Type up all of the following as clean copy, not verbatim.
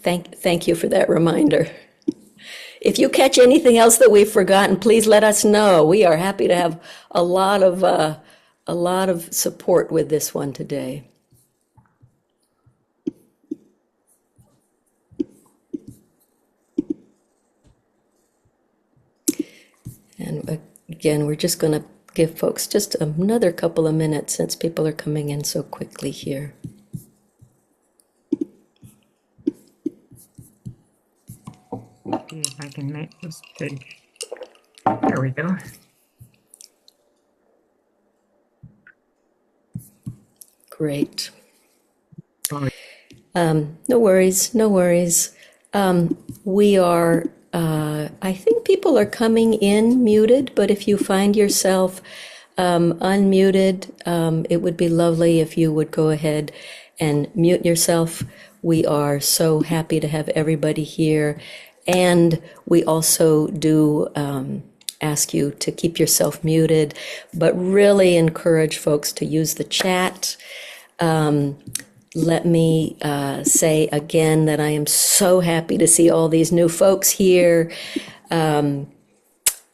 Thank you for that reminder. If you catch anything else that we've forgotten, please let us know. We are happy to have a lot of support with this one today. And again, we're just going to give folks just another couple of minutes since people are coming in so quickly here. See if I can make this big. There we go. Great. Sorry. No worries, no worries. We are, I think people are coming in muted, but if you find yourself unmuted, it would be lovely if you would go ahead and mute yourself. We are so happy to have everybody here. And we also do ask you to keep yourself muted, but really encourage folks to use the chat. Let me say again that I am so happy to see all these new folks here.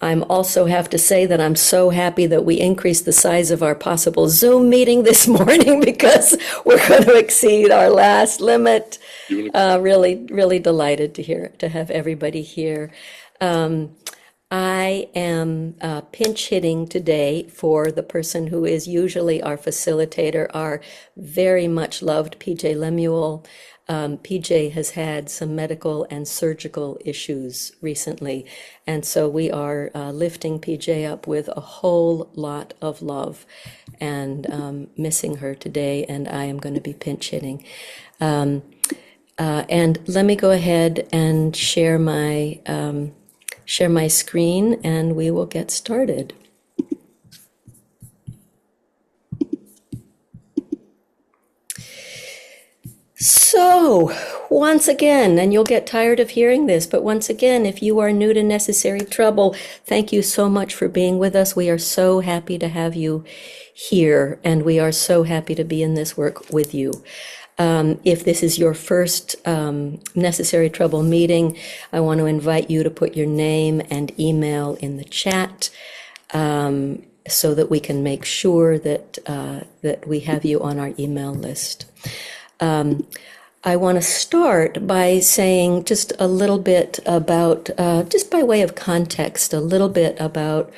I'm also have to say that I'm so happy that we increased the size of our possible Zoom meeting this morning because we're going to exceed our last limit. Really delighted to have everybody here. I am pinch hitting today for the person who is usually our facilitator, our very much loved PJ Lemuel. PJ has had some medical and surgical issues recently, and so we are lifting PJ up with a whole lot of love and missing her today, and I am going to be pinch hitting. And let me go ahead and share my screen, and we will get started. So, once again, and you'll get tired of hearing this, but once again, if you are new to Necessary Trouble, thank you so much for being with us. We are so happy to have you here, and we are so happy to be in this work with you. If this is your first Necessary Trouble meeting, I want to invite you to put your name and email in the chat so that we can make sure that we have you on our email list. I want to start by saying just a little bit about, just by way of context, a little bit about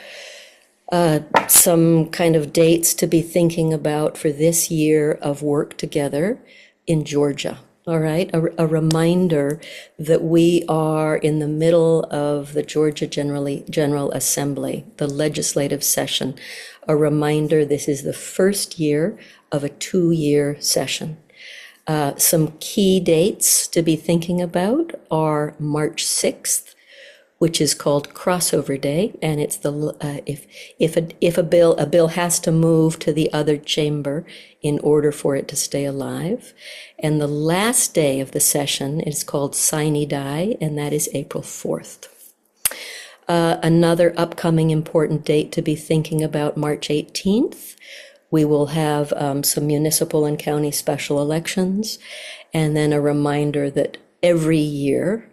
some kind of dates to be thinking about for this year of work together in Georgia. All right, a reminder that we are in the middle of the Georgia General Assembly, the legislative session. A reminder, this is the first year of a 2-year session. Some key dates to be thinking about are March 6th, which is called Crossover Day, and it's the if a bill has to move to the other chamber in order for it to stay alive. And the last day of the session is called Sine Die, and that is April 4th. Another upcoming important date to be thinking about, March 18th. We will have some municipal and county special elections, and then a reminder that every year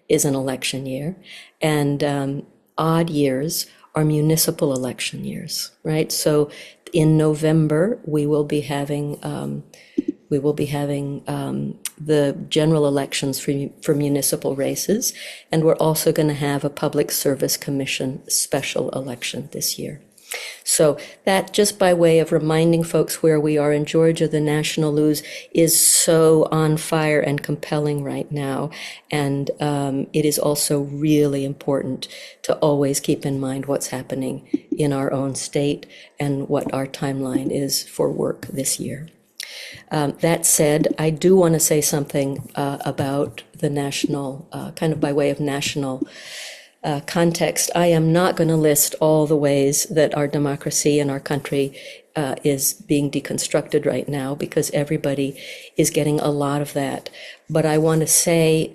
is an election year, and odd years are municipal election years, right? So in November, we will be having the general elections for municipal races, and we're also going to have a Public Service Commission special election this year. So that, just by way of reminding folks where we are in Georgia, the national news is so on fire and compelling right now. And it is also really important to always keep in mind what's happening in our own state and what our timeline is for work this year. That said, I do want to say something about the national, kind of by way of national context. I am not going to list all the ways that our democracy and our country is being deconstructed right now, because everybody is getting a lot of that. But I want to say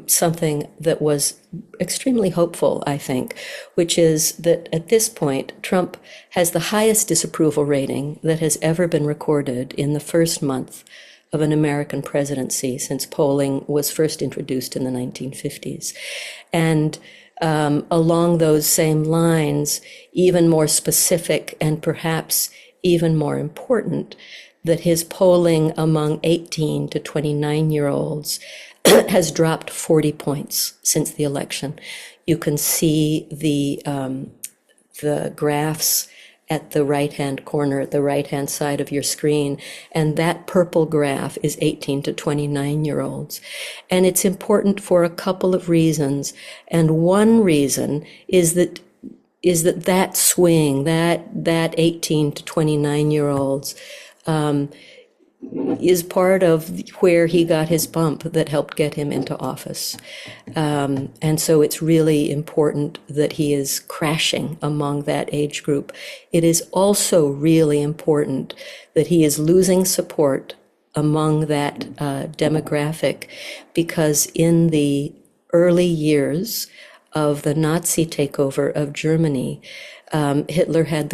something that was extremely hopeful, I think, which is that at this point, Trump has the highest disapproval rating that has ever been recorded in the first month of an American presidency since polling was first introduced in the 1950s. And along those same lines, even more specific and perhaps even more important, that his polling among 18 to 29-year-olds has dropped 40 points since the election. You can see the graphs at the right-hand corner, the right-hand side of your screen, and that purple graph is 18 to 29-year-olds. And it's important for a couple of reasons. And one reason is that swing, that 18 to 29-year-olds, is part of where he got his bump that helped get him into office. And so it's really important that he is crashing among that age group. It is also really important that he is losing support among that demographic, because in the early years of the Nazi takeover of Germany, Hitler and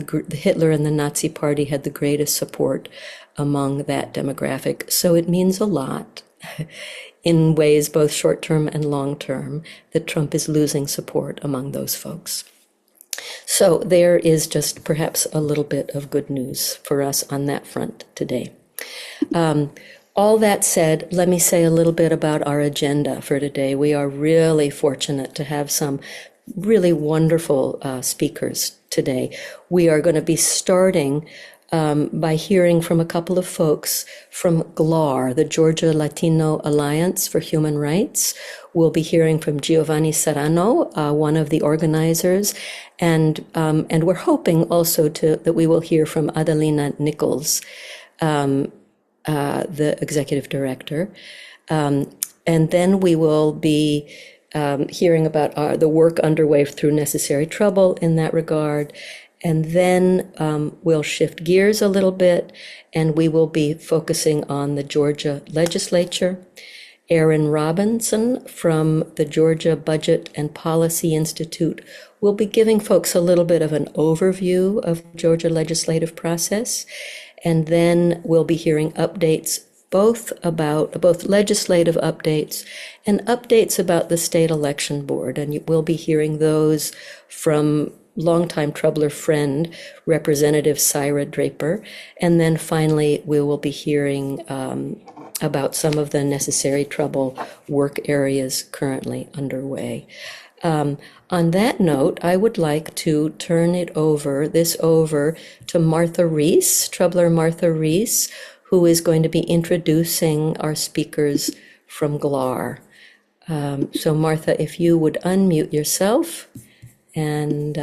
the Nazi Party had the greatest support among that demographic. So it means a lot in ways both short-term and long-term that Trump is losing support among those folks. So there is just perhaps a little bit of good news for us on that front today. All that said, let me say a little bit about our agenda for today. We are really fortunate to have some really wonderful speakers today. We are going to be starting by hearing from a couple of folks from GLAR, the Georgia Latino Alliance for Human Rights. We'll be hearing from Giovanni Serrano, one of the organizers, and we're hoping also that we will hear from Adelina Nichols, the executive director. And then we will be hearing about the work underway through Necessary Trouble in that regard. And then we'll shift gears a little bit, and we will be focusing on the Georgia legislature. Aaron Robinson from the Georgia Budget and Policy Institute will be giving folks a little bit of an overview of the Georgia legislative process. And then we'll be hearing updates both legislative updates and updates about the state election board. And we'll be hearing those from longtime troubler friend, Representative Syra Draper. And then finally, we will be hearing about some of the Necessary Trouble work areas currently underway. On that note, I would like to turn this over to Martha Reese, Troubler Martha Reese, who is going to be introducing our speakers from GLAR. So Martha, if you would unmute yourself, and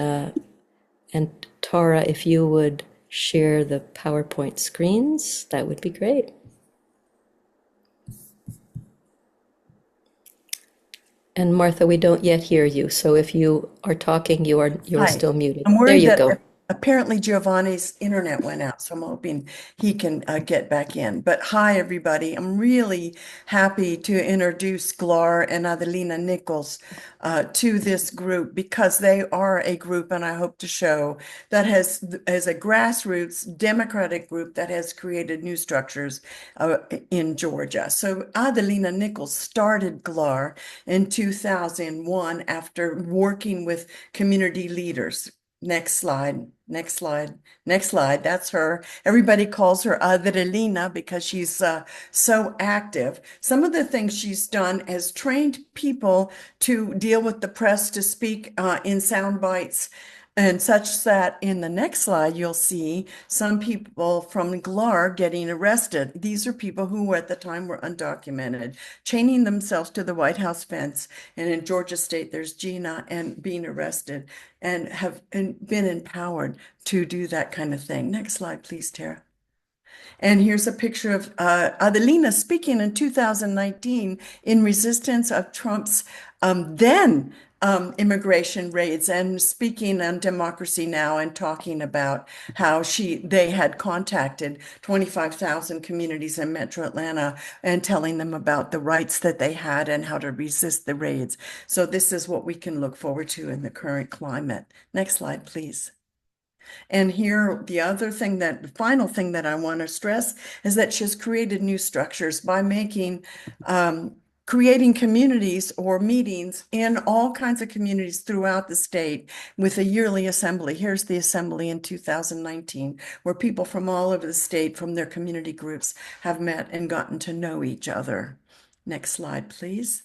Tara, if you would share the PowerPoint screens, that would be great. And Martha, we don't yet hear you. So if you are talking, you are Hi. still muted. I'm There worried you that go. apparently Giovanni's internet went out, so I'm hoping he can get back in. But hi, everybody. I'm really happy to introduce GLAR and Adelina Nichols to this group, because they are a group, and I hope to show, that has a grassroots democratic group that has created new structures in Georgia. So Adelina Nichols started GLAR in 2001 after working with community leaders. Next slide, next slide, next slide. That's her. Everybody calls her Adelina because she's so active. Some of the things she's done is trained people to deal with the press, to speak in sound bites, and such that in the next slide, you'll see some people from GLAR getting arrested. These are people who at the time were undocumented, chaining themselves to the White House fence. And in Georgia State, there's Gina, and being arrested, and have been empowered to do that kind of thing. Next slide, please, Tara. And here's a picture of Adelina speaking in 2019 in resistance of Trump's then immigration raids, and speaking on Democracy Now! And talking about how they had contacted 25,000 communities in Metro Atlanta and telling them about the rights that they had and how to resist the raids. So this is what we can look forward to in the current climate. Next slide, please. And here, the final thing that I want to stress is that she's created new structures by creating communities or meetings in all kinds of communities throughout the state with a yearly assembly. Here's the assembly in 2019, where people from all over the state, from their community groups, have met and gotten to know each other. Next slide, please.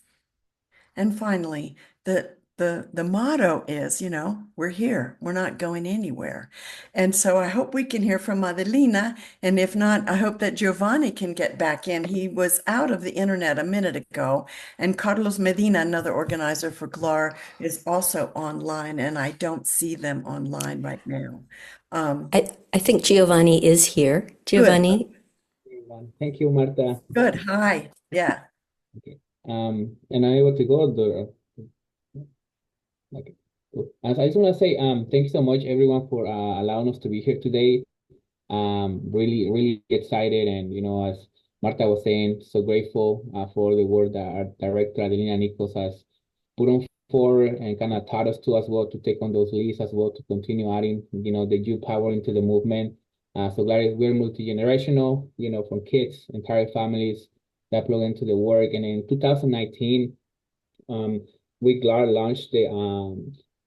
And finally, the motto is, we're here. We're not going anywhere. And so I hope we can hear from Adelina. And if not, I hope that Giovanni can get back in. He was out of the internet a minute ago. And Carlos Medina, another organizer for GLAR, is also online. And I don't see them online right now. I think Giovanni is here. Giovanni, Everyone. Thank you, Marta. Good. Hi. Yeah. Okay. And I'm able to go there. Okay. Cool. And I just want to say, thank you so much, everyone, for allowing us to be here today. Really, really excited, and as Marta was saying, so grateful for the work that our director Adelina Nichols has put on forward and kind of taught us to as well to take on those leads as well to continue adding, the youth power into the movement. So glad we're multi-generational, from kids, entire families that plug into the work. And in 2019, we launched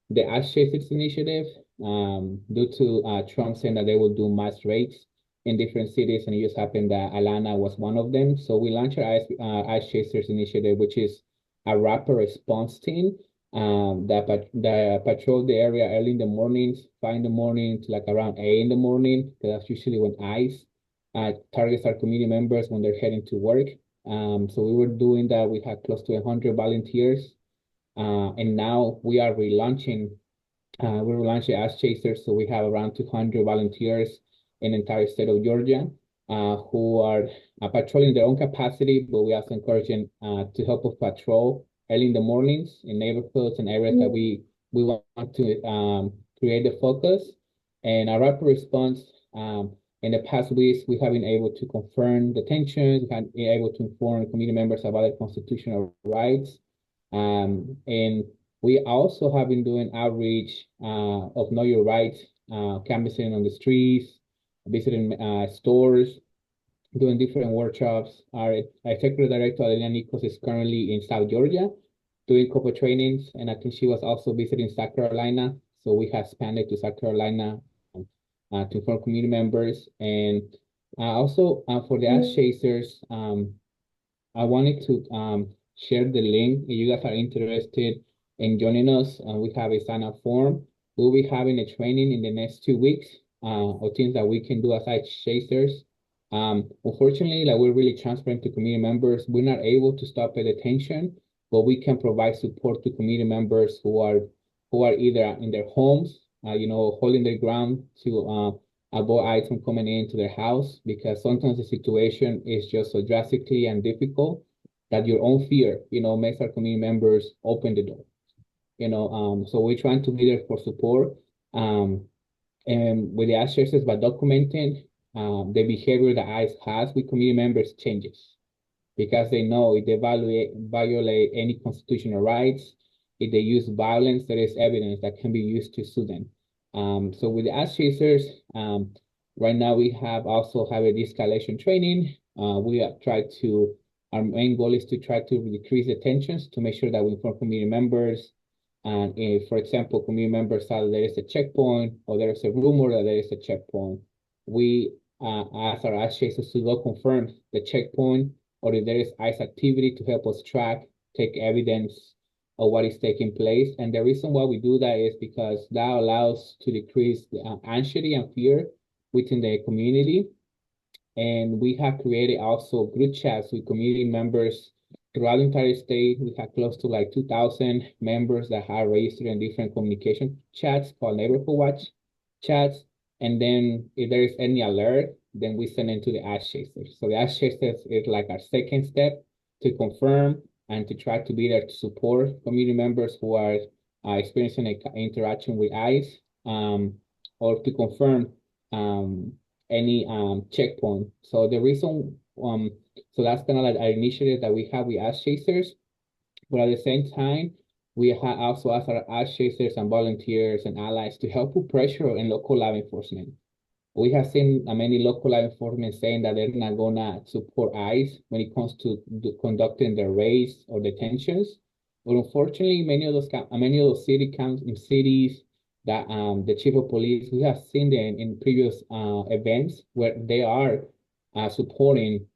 the Ash Chasers initiative due to Trump saying that they will do mass raids in different cities, and it just happened that Atlanta was one of them. So we launched our Ash Chasers initiative, which is a rapid response team that patrol the area early in the mornings, 5 in the morning to like around 8 in the morning. That's usually when ICE targets our community members when they're heading to work. So we were doing that. We had close to 100 volunteers. And now we are relaunching. We're relaunching Ash Chasers, so we have around 200 volunteers in the entire state of Georgia who are patrolling their own capacity, but we also encourage them to help us patrol early in the mornings in neighborhoods and areas that we want to create the focus. And our rapid response, in the past weeks, we have been able to confirm detentions, we have been able to inform community members about their constitutional rights. And we also have been doing outreach of Know Your Rights, canvassing on the streets, visiting stores, doing different workshops. Our executive director, Adelina Nichols, is currently in South Georgia doing corporate trainings, and I think she was also visiting South Carolina. So we have expanded to South Carolina to inform community members. And also for the Ash Chasers, I wanted to share the link if you guys are interested in joining us. We have a sign-up form. We'll be having a training in the next 2 weeks of things that we can do as Ash Chasers. Unfortunately, like we're really transparent to community members. We're not able to stop a detention, but we can provide support to community members who are either in their homes, holding their ground to avoid ICE from coming into their house, because sometimes the situation is just so drastically and difficult that your own fear, makes our community members open the door. So we're trying to be there for support. And with the Ash Chasers, by documenting the behavior that ICE has with community members changes, because they know if they violate any constitutional rights, if they use violence, there is evidence that can be used to sue them. So with the Ash Chasers, right now we also have a de-escalation training. We have tried to, our main goal is to try to decrease the tensions to make sure that we inform community members. And if, for example, community members saw that there is a checkpoint or there is a rumor that there is a checkpoint, we ask our Ash Chasers to go confirm the checkpoint, or if there is ICE activity, to help us track, take evidence of what is taking place. And the reason why we do that is because that allows to decrease the anxiety and fear within the community. And we have created also group chats with community members throughout the entire state. We have close to like 2,000 members that have registered in different communication chats called Neighborhood Watch chats. And then if there is any alert, then we send it to the Ash Chasers. So the Ash Chasers is like our second step to confirm and to try to be there to support community members who are experiencing an interaction with ICE, or to confirm any checkpoint. So the reason, so that's kind of like our initiative that we have with Ash Chasers. But at the same time, We also ask our ask chasers and volunteers and allies to help put pressure on local law enforcement. We have seen many local law enforcement saying that they're not gonna support ICE when it comes to conducting their raids or detentions. But unfortunately, many of those cities that the chief of police, we have seen them in previous events where they are supporting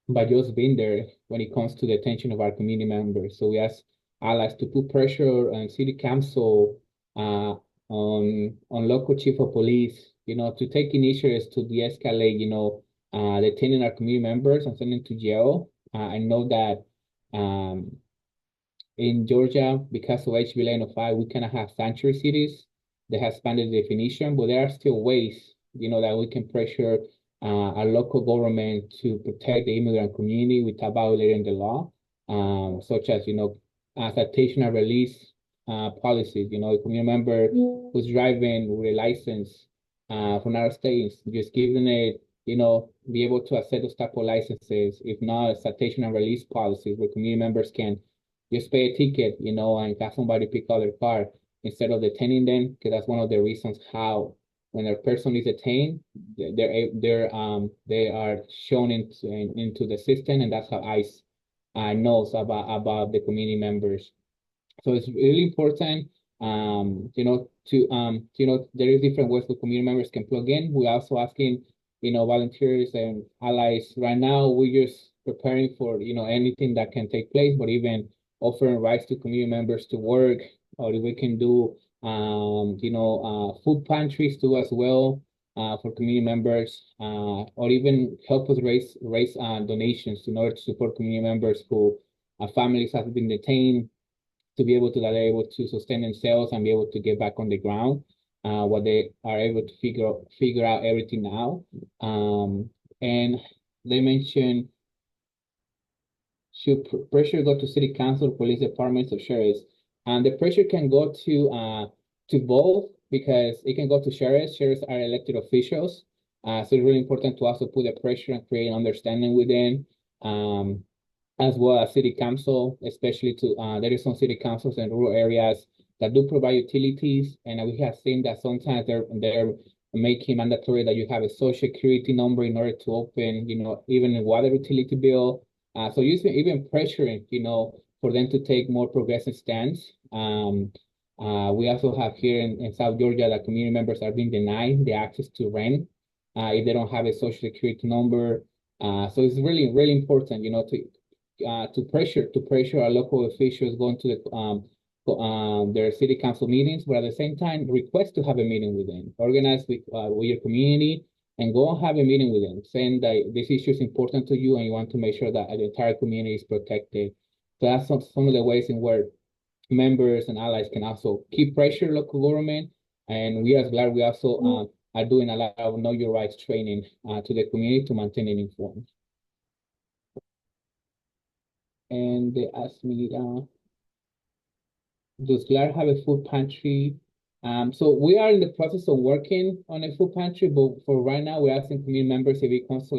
by just being there when it comes to the attention of our community members. So we ask allies to put pressure on city council, on local chief of police, to take initiatives to de-escalate, detaining our community members and sending to jail. I know that in Georgia, because of HB 905, we cannot have sanctuary cities that have expanded the definition, but there are still ways, that we can pressure our local government to protect the immigrant community without violating the law, such as, citation and release policies. A community member who's driving with a license from other states, just giving it, be able to accept those type of licenses. If not, citation and release policies where community members can just pay a ticket, and have somebody pick up their car instead of detaining them, because that's one of the reasons how when a person is detained, they are shown into the system, and that's how ICE knows about the community members. So it's really important, there is different ways the community members can plug in. We're also asking, volunteers and allies. Right now, we're just preparing for, anything that can take place, but even offering rights to community members to work, or we can do, food pantries too as well, for community members, or even help us raise donations in order to support community members who families have been detained, to be able to that they're able to sustain themselves and be able to get back on the ground, what they are able to figure out everything now. And they mentioned, should pressure go to city council, police departments, or sheriffs? And the pressure can go to both, because it can go to sheriffs. Sheriffs are elected officials, so it's really important to also put the pressure and create understanding within. As well as city council, especially there is some city councils in rural areas that do provide utilities, and we have seen that sometimes they're making mandatory that you have a social security number in order to open, even a water utility bill. So using even pressuring, for them to take more progressive stance. We also have here in South Georgia that community members are being denied the access to rent if they don't have a social security number. So it's really, really important, to pressure our local officials going to their city council meetings, but at the same time request to have a meeting with them, organize with your community, and go and have a meeting with them, saying that this issue is important to you and you want to make sure that the entire community is protected. So that's some of the ways in where members and allies can also keep pressure local government, and we as GLAD, we also are doing a lot of know your rights training to the community to maintain it informed. And they asked me, does GLAD have a food pantry? So we are in the process of working on a food pantry, but for right now, we're asking community members if it comes to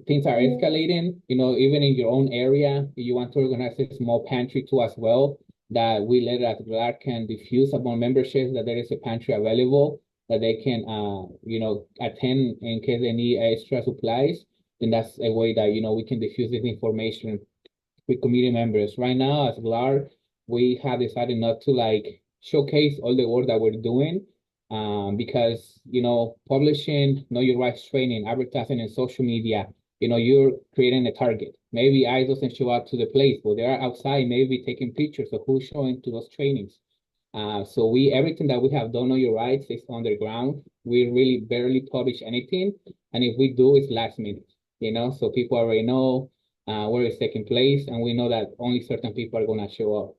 things are escalating, even in your own area, if you want to organize a small pantry too as well, that we let at GLAD can diffuse among memberships that there is a pantry available that they can, attend in case they need extra supplies. Then that's a way that, we can diffuse this information with community members. Right now, as GLAD, we have decided not to showcase all the work that we're doing, because publishing know your rights training, advertising in social media, you're creating a target. Maybe I doesn't show up to the place, but they are outside, maybe taking pictures of who's showing to those trainings. So everything that we have done on your rights is underground. We really barely publish anything, and if we do, it's last minute. So people already know where it's taking place, and we know that only certain people are gonna show up.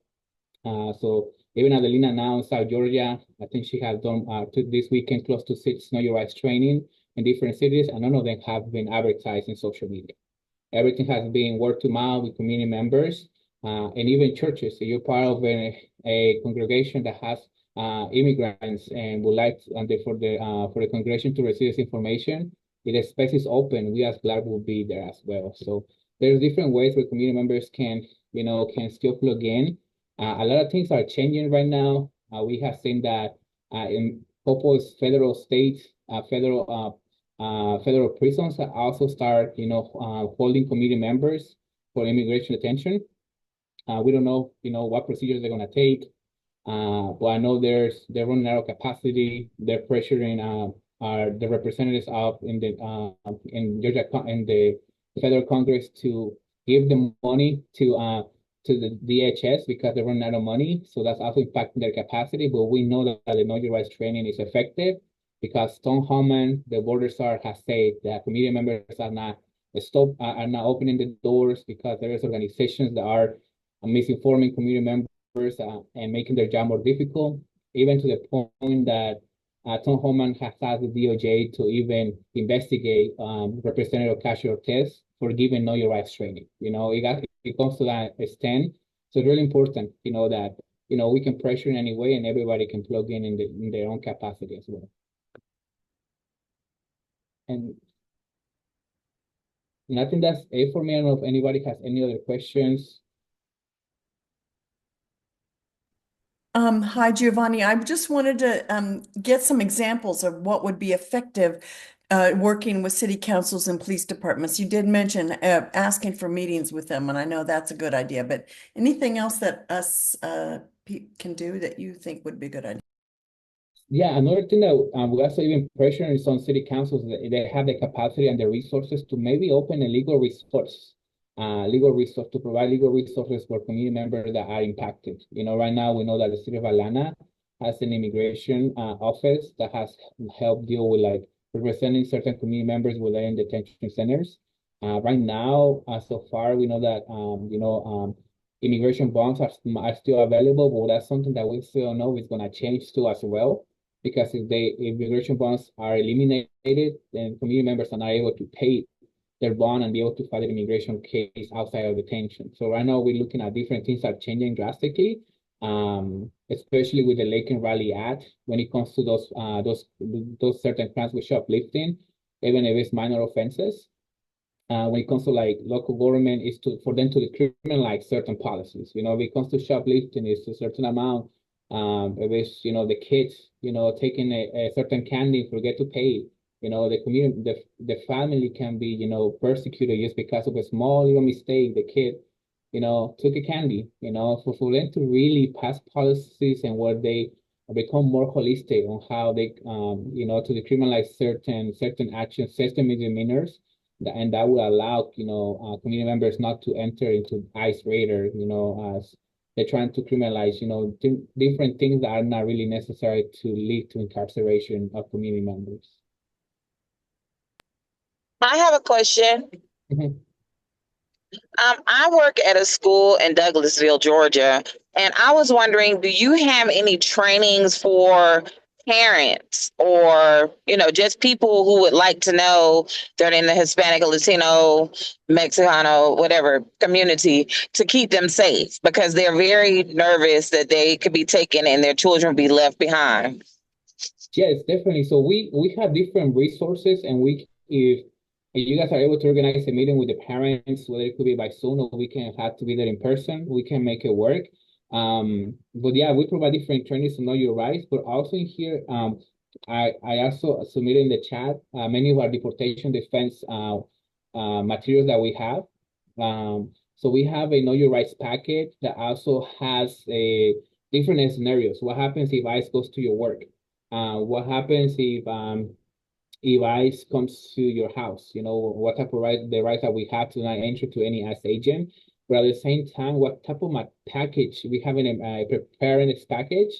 So even Adelina now in South Georgia, I think she has done this weekend close to 6 Know Your Rights training in different cities, and none of them have been advertised in social media. Everything has been word to mouth with community members, and even churches. So you're part of a congregation that has immigrants and would like for the congregation to receive this information. If the space is open, we as GLAD will be there as well. So there's different ways where community members can still plug in. A lot of things are changing right now. We have seen that in couple federal states, federal prisons also start, holding committee members for immigration detention. We don't know, what procedures they're going to take. But I know they're running out of capacity. They're pressuring the representatives up in Georgia in the federal Congress to give them money to the DHS because they're running out of money. So that's also impacting their capacity. But we know that the Know Your Rights training is effective because Tom Homan, the border czar, has said that committee members are not opening the doors because there is organizations that are misinforming community members and making their job more difficult, even to the point that Tom Homan has asked the DOJ to even investigate Representative Ocasio-Cortez for giving Know Your Rights training. It comes to that extent. So it's really important, that we can pressure in any way, and everybody can plug in their own capacity as well. And I think that's it for me. I don't know if anybody has any other questions. Hi, Giovanni. I just wanted to get some examples of what would be effective working with city councils and police departments. You did mention asking for meetings with them, and I know that's a good idea, but anything else that us can do that you think would be a good idea? Yeah, another thing that we also even pressuring some city councils that they have the capacity and the resources to maybe open a legal resource to provide legal resources for community members that are impacted. Right now we know that the city of Atlanta has an immigration office that has helped deal with like representing certain community members within detention centers. Right now, so far we know that immigration bonds are still available, but that's something that we still know is going to change too as well. Because if immigration bonds are eliminated, then community members are not able to pay their bond and be able to file an immigration case outside of detention. So right now we're looking at different things that are changing drastically, especially with the Lake and Raleigh Act when it comes to those certain crimes with shoplifting, even if it's minor offenses. When it comes to like local government is for them to decriminalize certain policies. When it comes to shoplifting, it's a certain amount. If it's the kids taking a certain candy and forget to pay, the community, the family can be persecuted just because of a small little mistake. The kid took a candy. For them to really pass policies and where they become more holistic on how they to decriminalize certain actions, certain misdemeanors, and that will allow community members not to enter into ICE radar, as they're trying to criminalize different things that are not really necessary to lead to incarceration of community members. I have a question. Mhm. I work at a school in Douglasville, Georgia, and I was wondering, do you have any trainings for parents or, just people who would like to know they're in the Hispanic, Latino, Mexicano, whatever community to keep them safe because they're very nervous that they could be taken and their children be left behind? Yes, definitely. So we have different resources, and if you guys are able to organize a meeting with the parents, whether it could be by Zoom or we can have to be there in person, we can make it work. But yeah, we provide different trainings to know your rights. But also in here, I also submitted in the chat many of our deportation defense materials that we have. So we have a Know Your Rights package that also has a different scenarios. What happens if ICE goes to your work? What happens if ICE comes to your house? What type of the rights that we have to not enter to any ICE agent. But at the same time, what type of package we have in a preparedness package,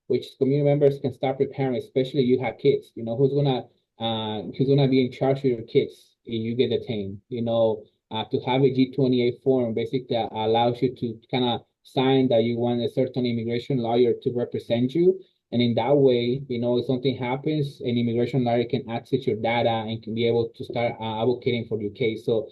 which community members can start preparing, especially you have kids. Who's gonna be in charge of your kids if you get detained? To have a G28 form basically allows you to kind of sign that you want a certain immigration lawyer to represent you. And in that way, if something happens, an immigration lawyer can access your data and can be able to start advocating for your case. So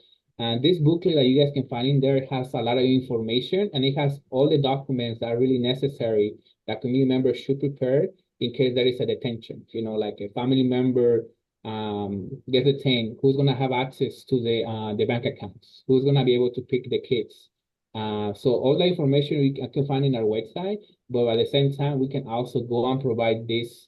this booklet that you guys can find in there has a lot of information, and it has all the documents that are really necessary that community members should prepare in case there is a detention. Like a family member gets detained, who's going to have access to the bank accounts? Who's going to be able to pick the kids? So all the information I can find in our website, but at the same time, we can also go and provide this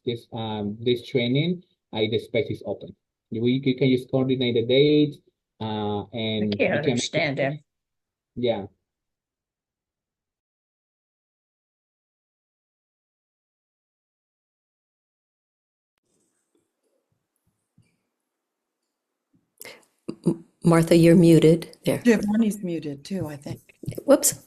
training if the space is open. You can just coordinate the date, I and can't you can understand him. yeah. Martha, you're muted there. Giovanni's muted too, I think. Whoops.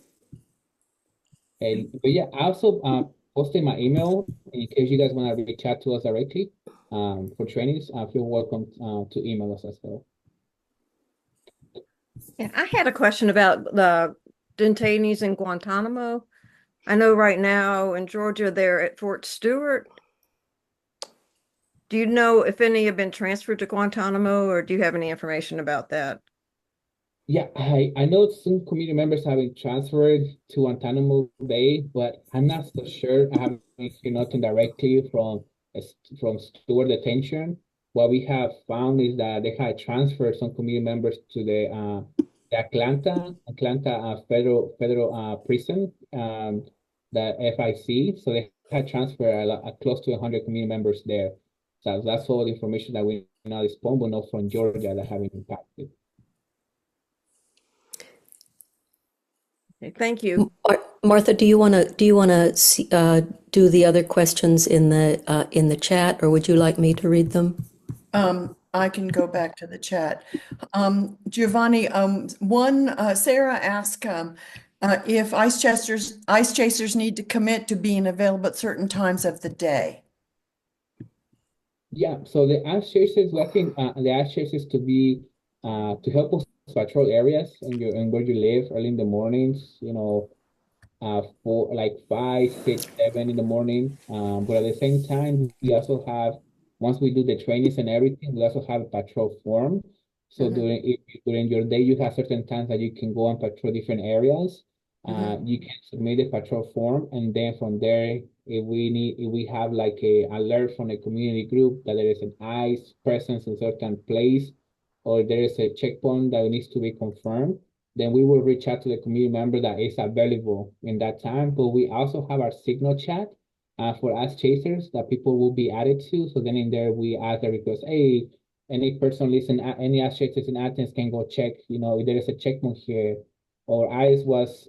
And but yeah, I also posted my email in case you guys want to reach out to us directly for trainings. Feel welcome to email us as well. Yeah, I had a question about the detainees in Guantanamo. I know right now in Georgia, they're at Fort Stewart. Do you know if any have been transferred to Guantanamo, or do you have any information about that? Yeah, I know some community members have been transferred to Guantanamo Bay, but I'm not so sure. I haven't seen nothing directly from Stewart detention. What we have found is that they had transferred some community members to the Atlanta federal prison, the FIC. So they had transferred close to 100 community members there. So that's all the information that we know is not from Georgia that have been impacted. Okay, thank you. Martha, do you want to do the other questions in the chat, or would you like me to read them? I can go back to the chat. Giovanni, Sarah asked if ice chasers need to commit to being available at certain times of the day. Yeah, so the ash chasers, I think the ash chasers to help us patrol areas and where you live early in the mornings, for like 5, 6, 7 in the morning. But at the same time, we also have, once we do the trainings and everything, we also have a patrol form. So during your day, you have certain times that you can go and patrol different areas. You can submit the patrol form, and then from there, if we have like a alert from a community group that there is an ICE presence in certain place, or there is a checkpoint that needs to be confirmed, then we will reach out to the community member that is available in that time. But we also have our signal chat for us chasers that people will be added to. So then in there, we ask the request, hey, any person listen, any us chasers in Athens can go check, if there is a checkpoint here. Or ICE was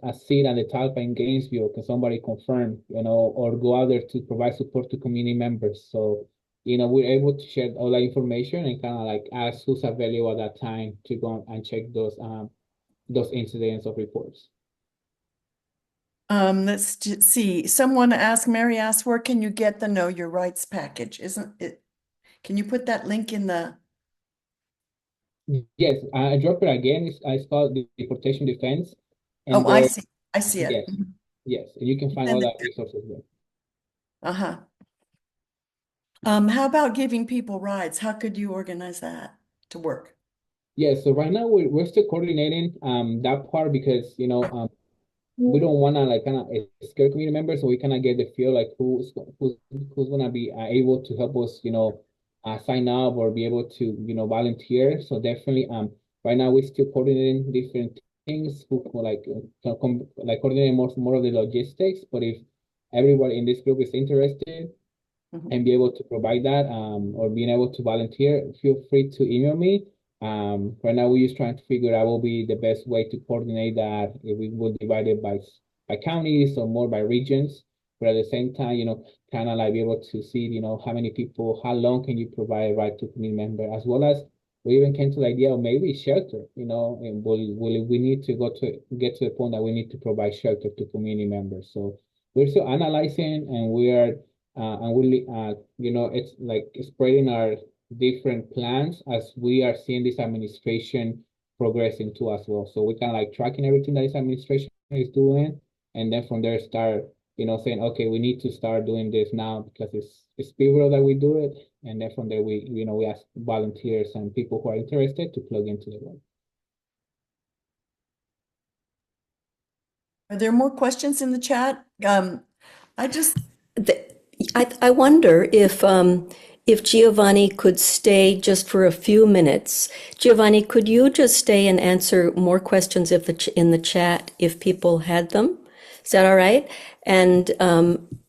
a seat at the top in Gainesville. Can somebody confirm, or go out there to provide support to community members. So we're able to share all that information and kind of like ask who's available at that time to go and check those incidents of reports. Let's see. Mary asked, where can you get the Know Your Rights package? Isn't it? Can you put that link in the? Yes, I drop it again. It's called the Deportation Defense. And Oh, I see. I see it. Yes, yes, and you can find all that resources there. Uh-huh. How about giving people rides? How could you organize that to work? Yeah, so right now we're still coordinating that part because we don't want to like kind of scare community members, so we kind of get the feel like who's gonna be able to help us, sign up or be able to volunteer. So definitely right now we're still coordinating different things, like coordinating more of the logistics. But if everybody in this group is interested and be able to provide that or being able to volunteer, feel free to email me. Right now, we're just trying to figure out what will be the best way to coordinate that. If we will divide it by counties or more by regions, but at the same time, kind of like be able to see, how many people, how long can you provide a right to community member, as well as we even came to the idea of maybe shelter, and will we need to get to the point that we need to provide shelter to community members. So we're still analyzing, and we are and we it's like spreading our different plans as we are seeing this administration progressing too as well. So we kind of like tracking everything that this administration is doing, and then from there start, saying, okay, we need to start doing this now because it's pivotal that we do it, and then from there we ask volunteers and people who are interested to plug into the work. Are there more questions in the chat? I just I wonder if Giovanni could stay just for a few minutes. Giovanni, could you just stay and answer more questions if in the chat if people had them? Is that all right? And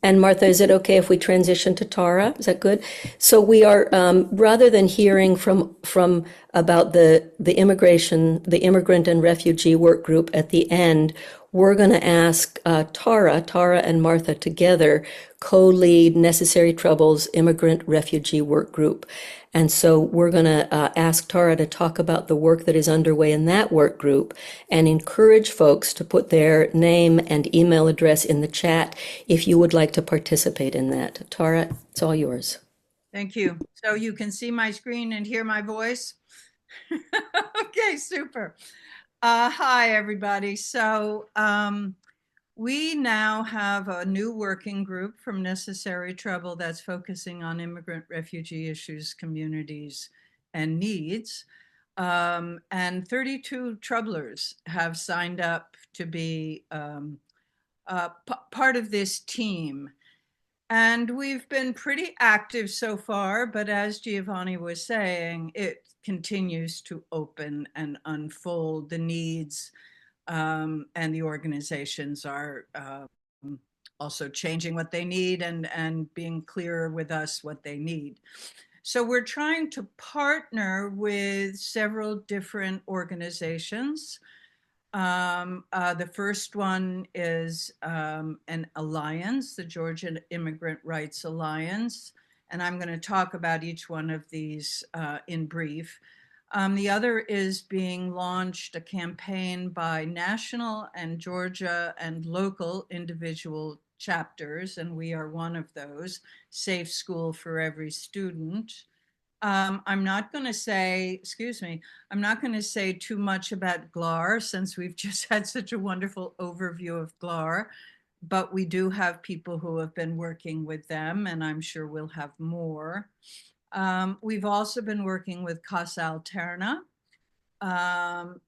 Martha, is it okay if we transition to Tara? Is that good? So we are rather than hearing from about the immigrant and refugee work group at the end, we're going to ask Tara and Martha together co-lead Necessary Troubles Immigrant Refugee Work Group. And so we're going to ask Tara to talk about the work that is underway in that work group and encourage folks to put their name and email address in the chat if you would like to participate in that. Tara, it's all yours. Thank you. So you can see my screen and hear my voice? Okay, super. Hi, everybody. So we now have a new working group from Necessary Trouble that's focusing on immigrant refugee issues, communities, and needs. And 32 troublers have signed up to be part of this team. And we've been pretty active so far, but as Giovanni was saying, it continues to open and unfold the needs, and the organizations are also changing what they need and being clearer with us what they need. So we're trying to partner with several different organizations. The first one is an alliance, the Georgia Immigrant Rights Alliance, and I'm going to talk about each one of these in brief. The other is being launched a campaign by national and Georgia and local individual chapters, and we are one of those, Safe School for Every Student. I'm not going to say, I'm not going to say too much about GLAR since we've just had such a wonderful overview of GLAR, but we do have people who have been working with them, and I'm sure we'll have more. We've also been working with Casa Alterna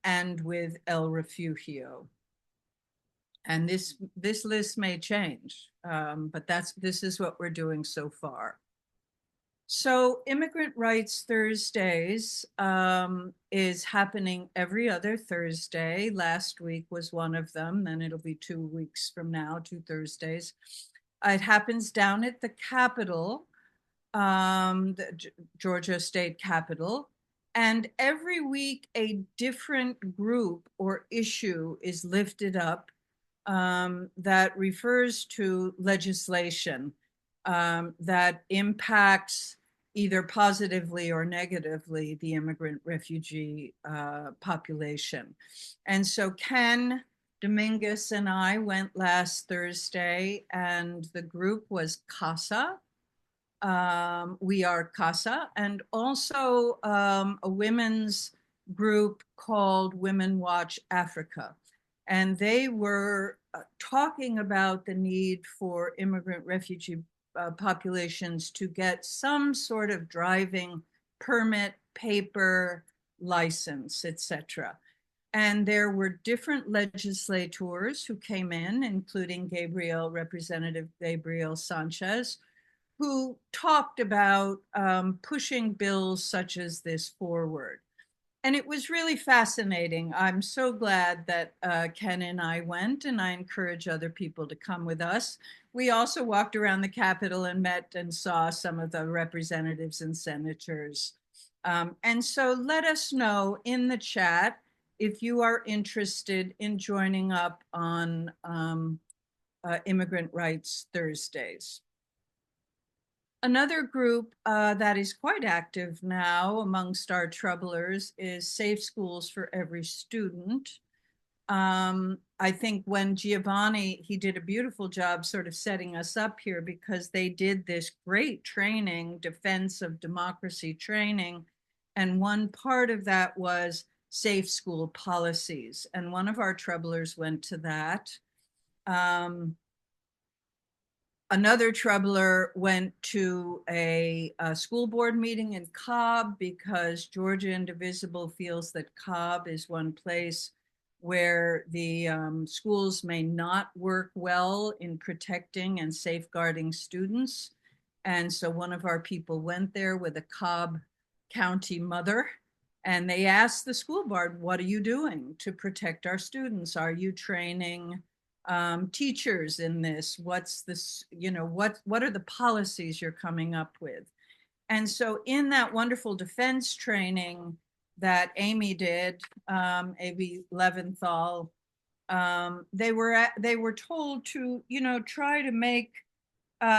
and with El Refugio. And this list may change, but this is what we're doing so far. So Immigrant Rights Thursdays is happening every other Thursday. Last week was one of them, then it'll be 2 weeks from now, 2 Thursdays. It happens down at the Capitol, the Georgia State Capitol. And every week a different group or issue is lifted up that refers to legislation that impacts either positively or negatively the immigrant refugee population. And so Ken Dominguez and I went last Thursday, and the group was CASA. We are CASA, and also a women's group called Women Watch Africa. And they were talking about the need for immigrant refugee populations to get some sort of driving permit, paper, license, etc. And there were different legislators who came in, including Representative Gabriel Sanchez, who talked about pushing bills such as this forward. And it was really fascinating. I'm so glad that Ken and I went, and I encourage other people to come with us. We also walked around the Capitol and met and saw some of the representatives and senators. And so let us know in the chat if you are interested in joining up on Immigrant Rights Thursdays. Another group that is quite active now amongst our troublers is Safe Schools for Every Student. I think when Giovanni, he did a beautiful job sort of setting us up here because they did this great training, Defense of Democracy training. And one part of that was safe school policies. And one of our troublers went to that. Another troubler went to a school board meeting in Cobb because Georgia Indivisible feels that Cobb is one place where the schools may not work well in protecting and safeguarding students. And so one of our people went there with a Cobb County mother, and they asked the school board, what are you doing to protect our students? Are you training teachers in this? What's this, what are the policies you're coming up with? And so in that wonderful defense training that Amy did, Amy Leventhal, they were told to, try to make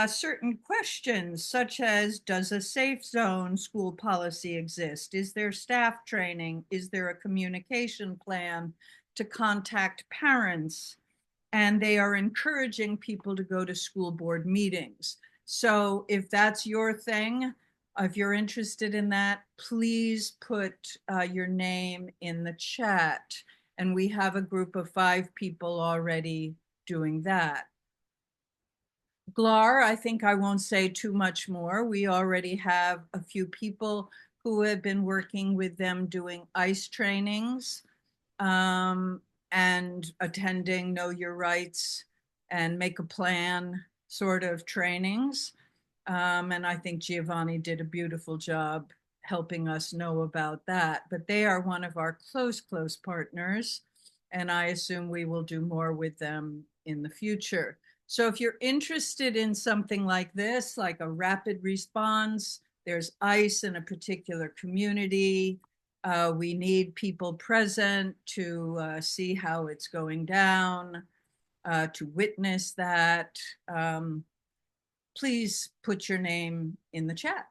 certain questions, such as, does a safe zone school policy exist? Is there staff training? Is there a communication plan to contact parents? And they are encouraging people to go to school board meetings. So if that's your thing, if you're interested in that, please put your name in the chat. And we have a group of 5 people already doing that. GLAR, I think I won't say too much more. We already have a few people who have been working with them doing ICE trainings and attending Know Your Rights and Make a Plan sort of trainings. And I think Giovanni did a beautiful job helping us know about that. But they are one of our close partners. And I assume we will do more with them in the future. So if you're interested in something like this, like a rapid response, there's ICE in a particular community. We need people present to see how it's going down, to witness that. Please put your name in the chat.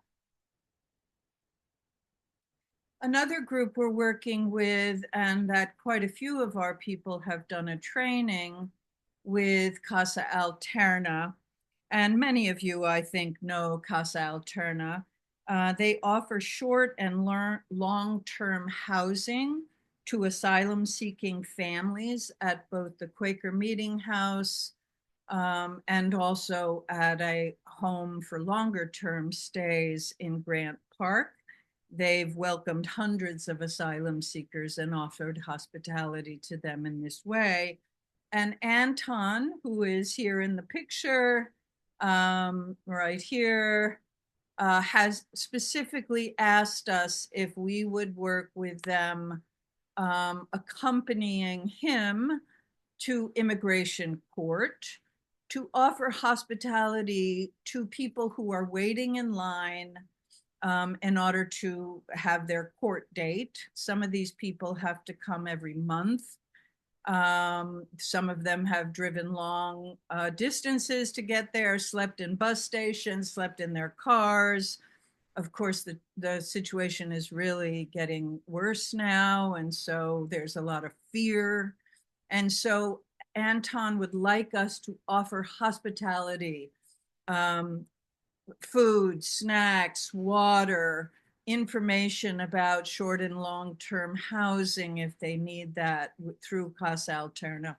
Another group we're working with, and that quite a few of our people have done a training with, Casa Alterna. And many of you, I think, know Casa Alterna. They offer short and long-term housing to asylum-seeking families at both the Quaker Meeting House and also at a home for longer-term stays in Grant Park. They've welcomed hundreds of asylum seekers and offered hospitality to them in this way. And Anton, who is here in the picture, right here, has specifically asked us if we would work with them, accompanying him to immigration court to offer hospitality to people who are waiting in line in order to have their court date. Some of these people have to come every month. Some of them have driven long distances to get there, slept in bus stations, slept in their cars. Of course, the situation is really getting worse now. And so there's a lot of fear. And so Anton would like us to offer hospitality, food, snacks, water, information about short and long-term housing if they need that through Casa Alterna.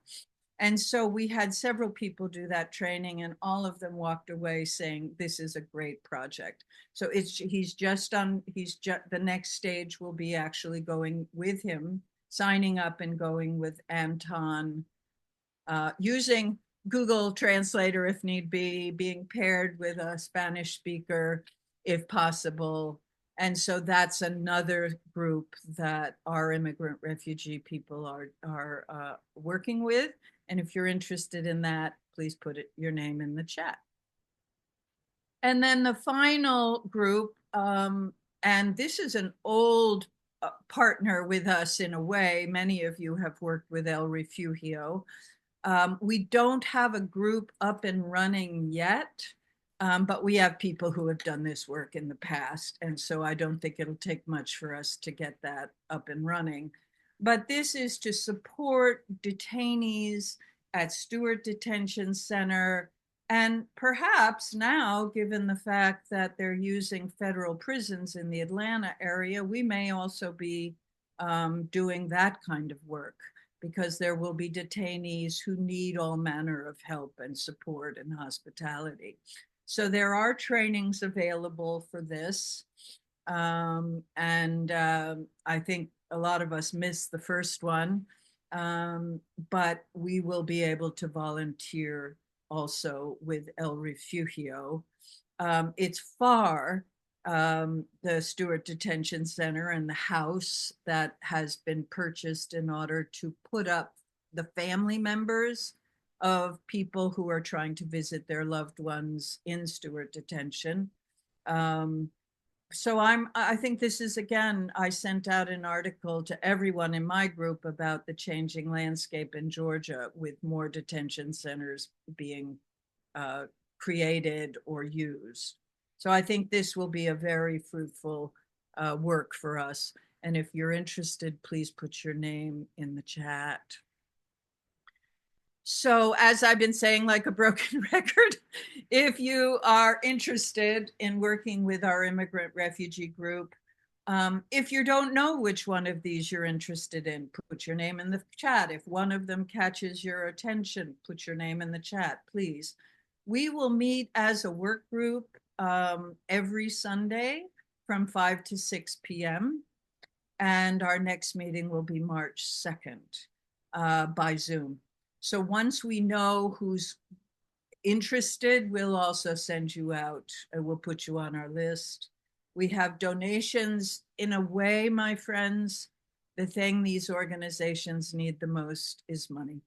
And so we had several people do that training, and all of them walked away saying, this is a great project. So the next stage will be actually going with him, signing up and going with Anton, using Google Translator if need be, being paired with a Spanish speaker if possible. And so that's another group that our immigrant refugee people are working with. And if you're interested in that, please put your name in the chat. And then the final group, and this is an old partner with us in a way. Many of you have worked with El Refugio. We don't have a group up and running yet, but we have people who have done this work in the past. And so I don't think it'll take much for us to get that up and running. But this is to support detainees at Stewart Detention Center. And perhaps now, given the fact that they're using federal prisons in the Atlanta area, we may also be doing that kind of work, because there will be detainees who need all manner of help and support and hospitality. So there are trainings available for this. I think a lot of us missed the first one, but we will be able to volunteer also with El Refugio. It's FAR, the Stewart Detention Center, and the house that has been purchased in order to put up the family members of people who are trying to visit their loved ones in Stewart Detention. So I think this is, again, I sent out an article to everyone in my group about the changing landscape in Georgia with more detention centers being created or used. So I think this will be a very fruitful work for us. And if you're interested, please put your name in the chat. So as I've been saying, like a broken record, if you are interested in working with our immigrant refugee group, if you don't know which one of these you're interested in, put your name in the chat. If one of them catches your attention, put your name in the chat, please. We will meet as a work group every Sunday from 5 to 6 p.m. And our next meeting will be March 2nd by Zoom. So once we know who's interested, we'll also send you out. We'll put you on our list. We have donations. In a way, my friends, the thing these organizations need the most is money.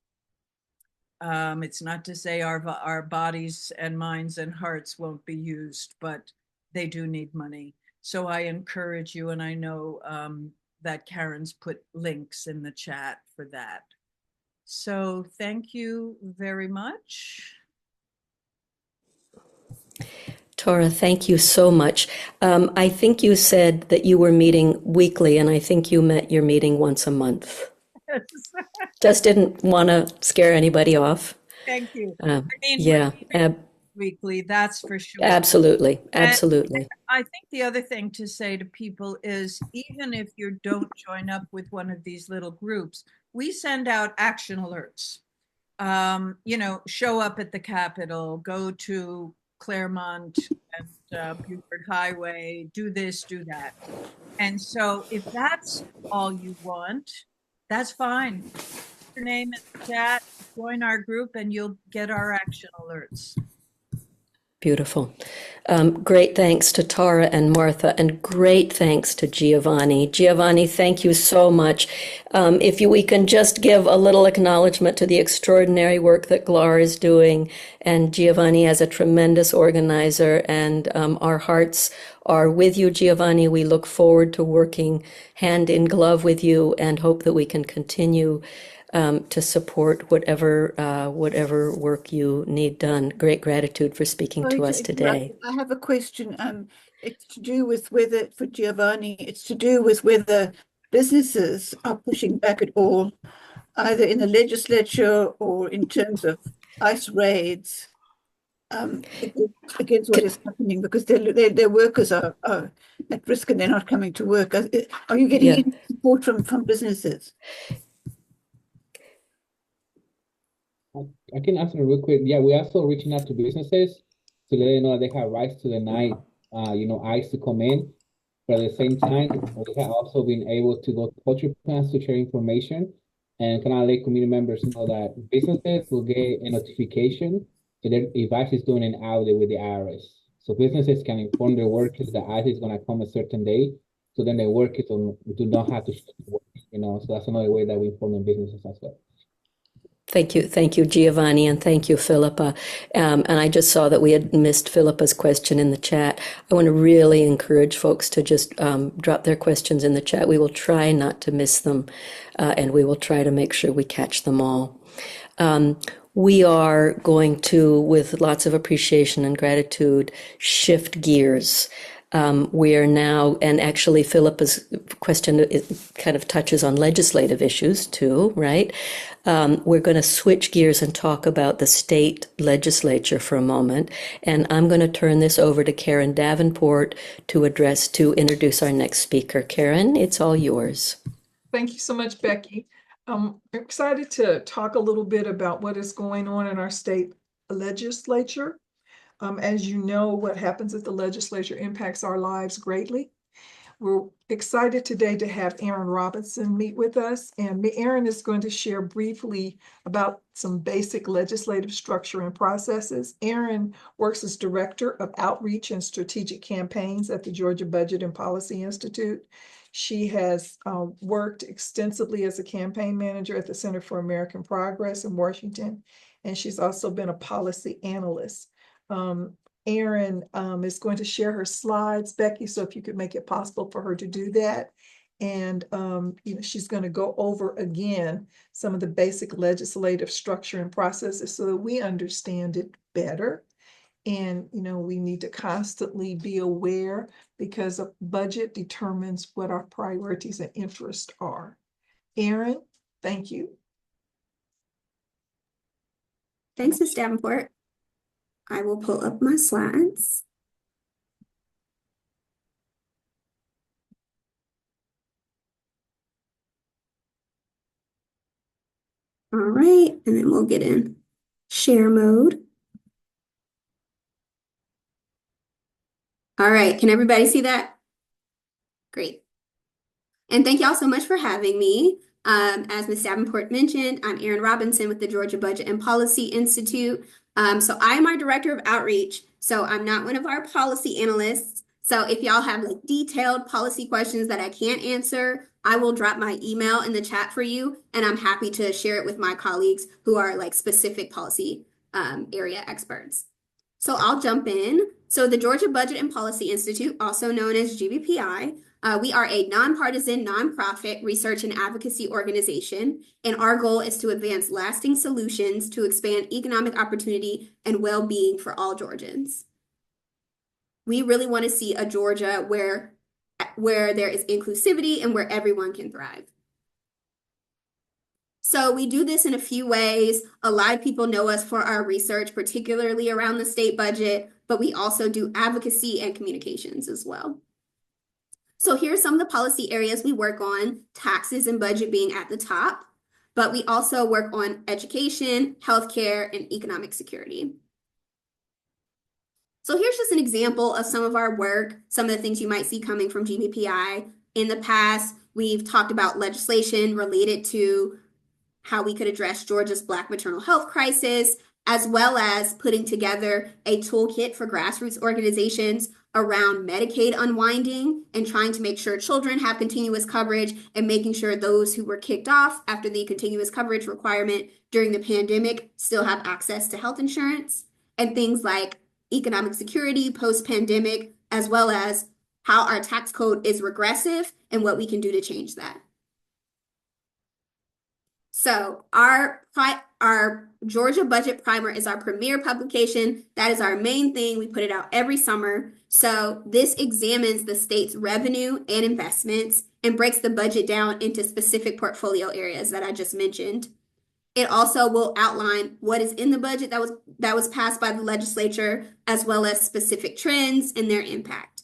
It's not to say our bodies and minds and hearts won't be used, but they do need money. So I encourage you, and I know that Karen's put links in the chat for that. So thank you very much. Tara, thank you so much. I think you said that you were meeting weekly, and I think you meant you're meeting once a month. Just didn't want to scare anybody off. Thank you. Yeah, weekly, that's for sure. absolutely, absolutely. And I think the other thing to say to people is, even if you don't join up with one of these little groups, we send out action alerts. You know, show up at the Capitol, go to Claremont and Buford Highway, do this, do that. And so if that's all you want, that's fine. Put your name in the chat, join our group, and you'll get our action alerts. Beautiful. Great thanks to Tara and Martha, and great thanks to Giovanni. Giovanni, thank you so much. If we can just give a little acknowledgement to the extraordinary work that GLAR is doing, and Giovanni as a tremendous organizer, and our hearts are with you, Giovanni. We look forward to working hand in glove with you and hope that we can continue to support whatever work you need done. Great gratitude for speaking to us today. I have a question. It's to do with whether, for Giovanni, it's to do with whether businesses are pushing back at all, either in the legislature or in terms of ICE raids, against what is happening, because their workers are at risk and they're not coming to work. Are you getting any support from businesses? I can answer real quick. Yeah, we're also reaching out to businesses to let them know that they have rights to deny, ICE to come in. But at the same time, we have also been able to go to poultry plants to share information and kind of let community members know that businesses will get a notification if ICE is doing an audit with the IRS. So businesses can inform their workers that ICE is going to come a certain day, so then their workers do not have to work, So that's another way that we inform the businesses as well. Thank you, Giovanni, and thank you, Philippa. And I just saw that we had missed Philippa's question in the chat. I want to really encourage folks to just drop their questions in the chat. We will try not to miss them, and we will try to make sure we catch them all. We are going to, with lots of appreciation and gratitude, shift gears. We are now, and actually Philippa's question kind of touches on legislative issues too, right? We're going to switch gears and talk about the state legislature for a moment. And I'm going to turn this over to Karen Davenport to introduce our next speaker. Karen, it's all yours. Thank you so much, Becky. I'm excited to talk a little bit about what is going on in our state legislature. As you know, what happens at the legislature impacts our lives greatly. We're excited today to have Aaron Robinson meet with us, and Aaron is going to share briefly about some basic legislative structure and processes. Aaron works as Director of Outreach and Strategic Campaigns at the Georgia Budget and Policy Institute. She has worked extensively as a campaign manager at the Center for American Progress in Washington, and she's also been a policy analyst. Erin is going to share her slides, Becky, so if you could make it possible for her to do that. And she's going to go over again some of the basic legislative structure and processes so that we understand it better. And we need to constantly be aware because a budget determines what our priorities and interests are. Erin, thank you. Thanks, Ms. Davenport. I will pull up my slides. All right, and then we'll get in share mode. All right, can everybody see that? Great. And thank y'all so much for having me. As Ms. Davenport mentioned, I'm Erin Robinson with the Georgia Budget and Policy Institute. So I am our Director of Outreach. So I'm not one of our policy analysts. So if y'all have like detailed policy questions that I can't answer, I will drop my email in the chat for you, and I'm happy to share it with my colleagues who are like specific policy area experts. So I'll jump in. So the Georgia Budget and Policy Institute, also known as GBPI, we are a nonpartisan, nonprofit research and advocacy organization, and our goal is to advance lasting solutions to expand economic opportunity and well-being for all Georgians. We really want to see a Georgia where there is inclusivity and where everyone can thrive. So we do this in a few ways. A lot of people know us for our research, particularly around the state budget, but we also do advocacy and communications as well. So here are some of the policy areas we work on, taxes and budget being at the top, but we also work on education, healthcare, and economic security. So here's just an example of some of our work, some of the things you might see coming from GBPI. In the past, we've talked about legislation related to how we could address Georgia's Black maternal health crisis, as well as putting together a toolkit for grassroots organizations around Medicaid unwinding and trying to make sure children have continuous coverage and making sure those who were kicked off after the continuous coverage requirement during the pandemic still have access to health insurance, and things like economic security post-pandemic, as well as how our tax code is regressive and what we can do to change that. So our Georgia Budget Primer is our premier publication. That is our main thing. We put it out every summer. So this examines the state's revenue and investments and breaks the budget down into specific portfolio areas that I just mentioned. It also will outline what is in the budget that was passed by the legislature, as well as specific trends and their impact.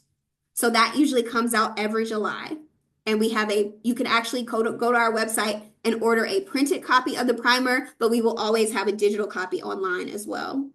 So that usually comes out every July. And we have you can actually go to our website and order a printed copy of the primer, but we will always have a digital copy online as well.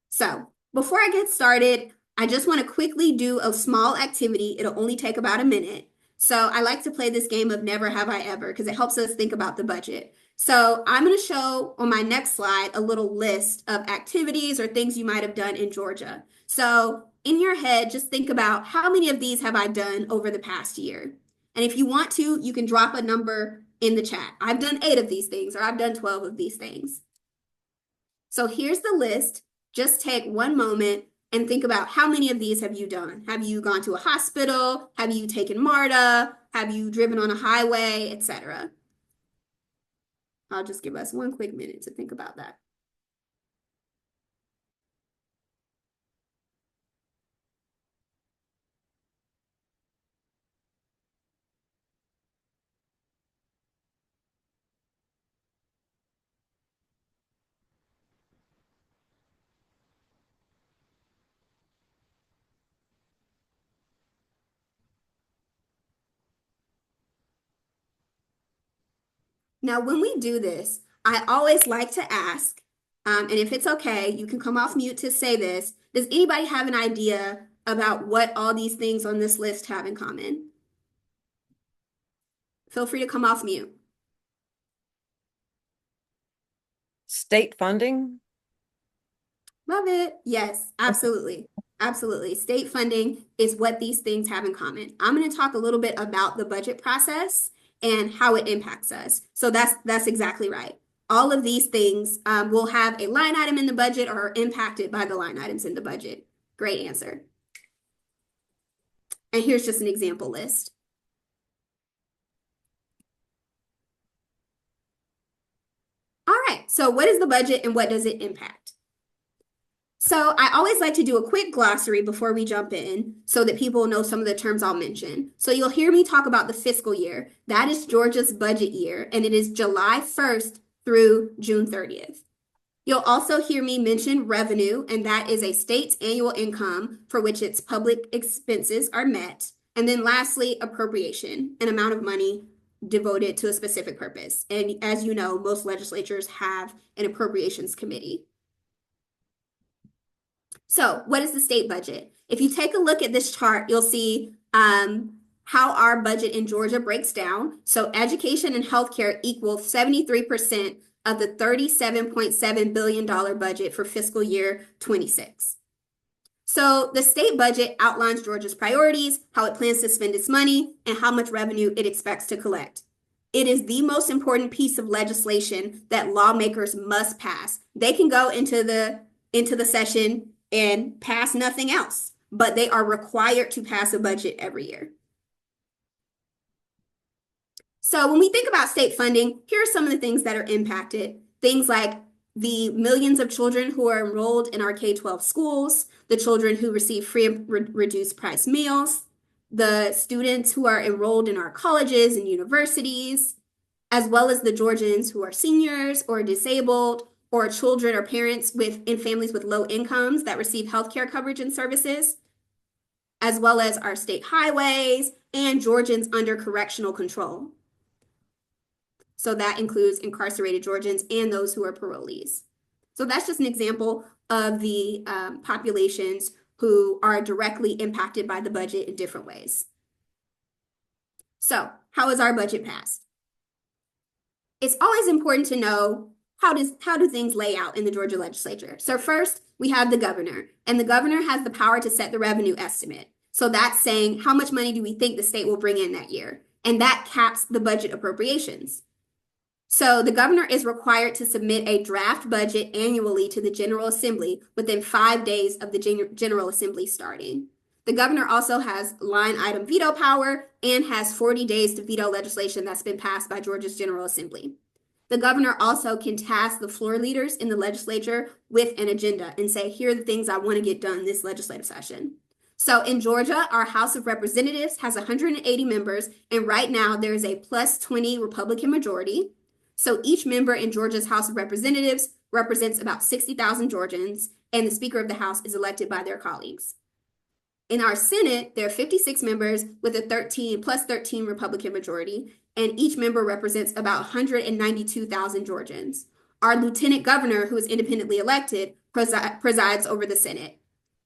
So before I get started, I just want to quickly do a small activity. It'll only take about a minute. So I like to play this game of Never Have I Ever because it helps us think about the budget. So I'm going to show on my next slide a little list of activities or things you might have done in Georgia. So in your head, just think about how many of these have I done over the past year? And if you want to, you can drop a number in the chat. I've done 8 of these things, or I've done 12 of these things. So here's the list. Just take one moment and think about how many of these have you done? Have you gone to a hospital? Have you taken MARTA? Have you driven on a highway, etc.? I'll just give us one quick minute to think about that. Now, when we do this, I always like to ask, and if it's okay, you can come off mute to say this. Does anybody have an idea about what all these things on this list have in common? Feel free to come off mute. State funding? Love it. Yes, absolutely. Absolutely. State funding is what these things have in common. I'm going to talk a little bit about the budget process and how it impacts us. So that's exactly right. All of these things will have a line item in the budget or are impacted by the line items in the budget. Great answer. And here's just an example list. All right, so what is the budget and what does it impact? So I always like to do a quick glossary before we jump in so that people know some of the terms I'll mention. So you'll hear me talk about the fiscal year. That is Georgia's budget year, and it is July 1st through June 30th. You'll also hear me mention revenue, and that is a state's annual income for which its public expenses are met. And then lastly, appropriation, an amount of money devoted to a specific purpose. And as you know, most legislatures have an appropriations committee. So what is the state budget? If you take a look at this chart, you'll see how our budget in Georgia breaks down. So education and healthcare equal 73% of the $37.7 billion budget for fiscal year 26. So the state budget outlines Georgia's priorities, how it plans to spend its money, and how much revenue it expects to collect. It is the most important piece of legislation that lawmakers must pass. They can go into the session and pass nothing else, but they are required to pass a budget every year. So when we think about state funding, here are some of the things that are impacted. Things like the millions of children who are enrolled in our K-12 schools, the children who receive free and reduced price meals, the students who are enrolled in our colleges and universities, as well as the Georgians who are seniors or disabled, or children or parents in families with low incomes that receive healthcare coverage and services, as well as our state highways and Georgians under correctional control. So that includes incarcerated Georgians and those who are parolees. So that's just an example of the populations who are directly impacted by the budget in different ways. So how is our budget passed? It's always important to know how do things lay out in the Georgia legislature. So first, we have the governor, and the governor has the power to set the revenue estimate. So that's saying how much money do we think the state will bring in that year? And that caps the budget appropriations. So the governor is required to submit a draft budget annually to the General Assembly within 5 days of the General Assembly starting. The governor also has line item veto power and has 40 days to veto legislation that's been passed by Georgia's General Assembly. The governor also can task the floor leaders in the legislature with an agenda and say, here are the things I want to get done this legislative session. So in Georgia, our House of Representatives has 180 members, and right now there is a plus 20 Republican majority. So each member in Georgia's House of Representatives represents about 60,000 Georgians, and the Speaker of the House is elected by their colleagues. In our Senate, there are 56 members with a plus 13 Republican majority, and each member represents about 192,000 Georgians. Our lieutenant governor, who is independently elected, presides over the Senate.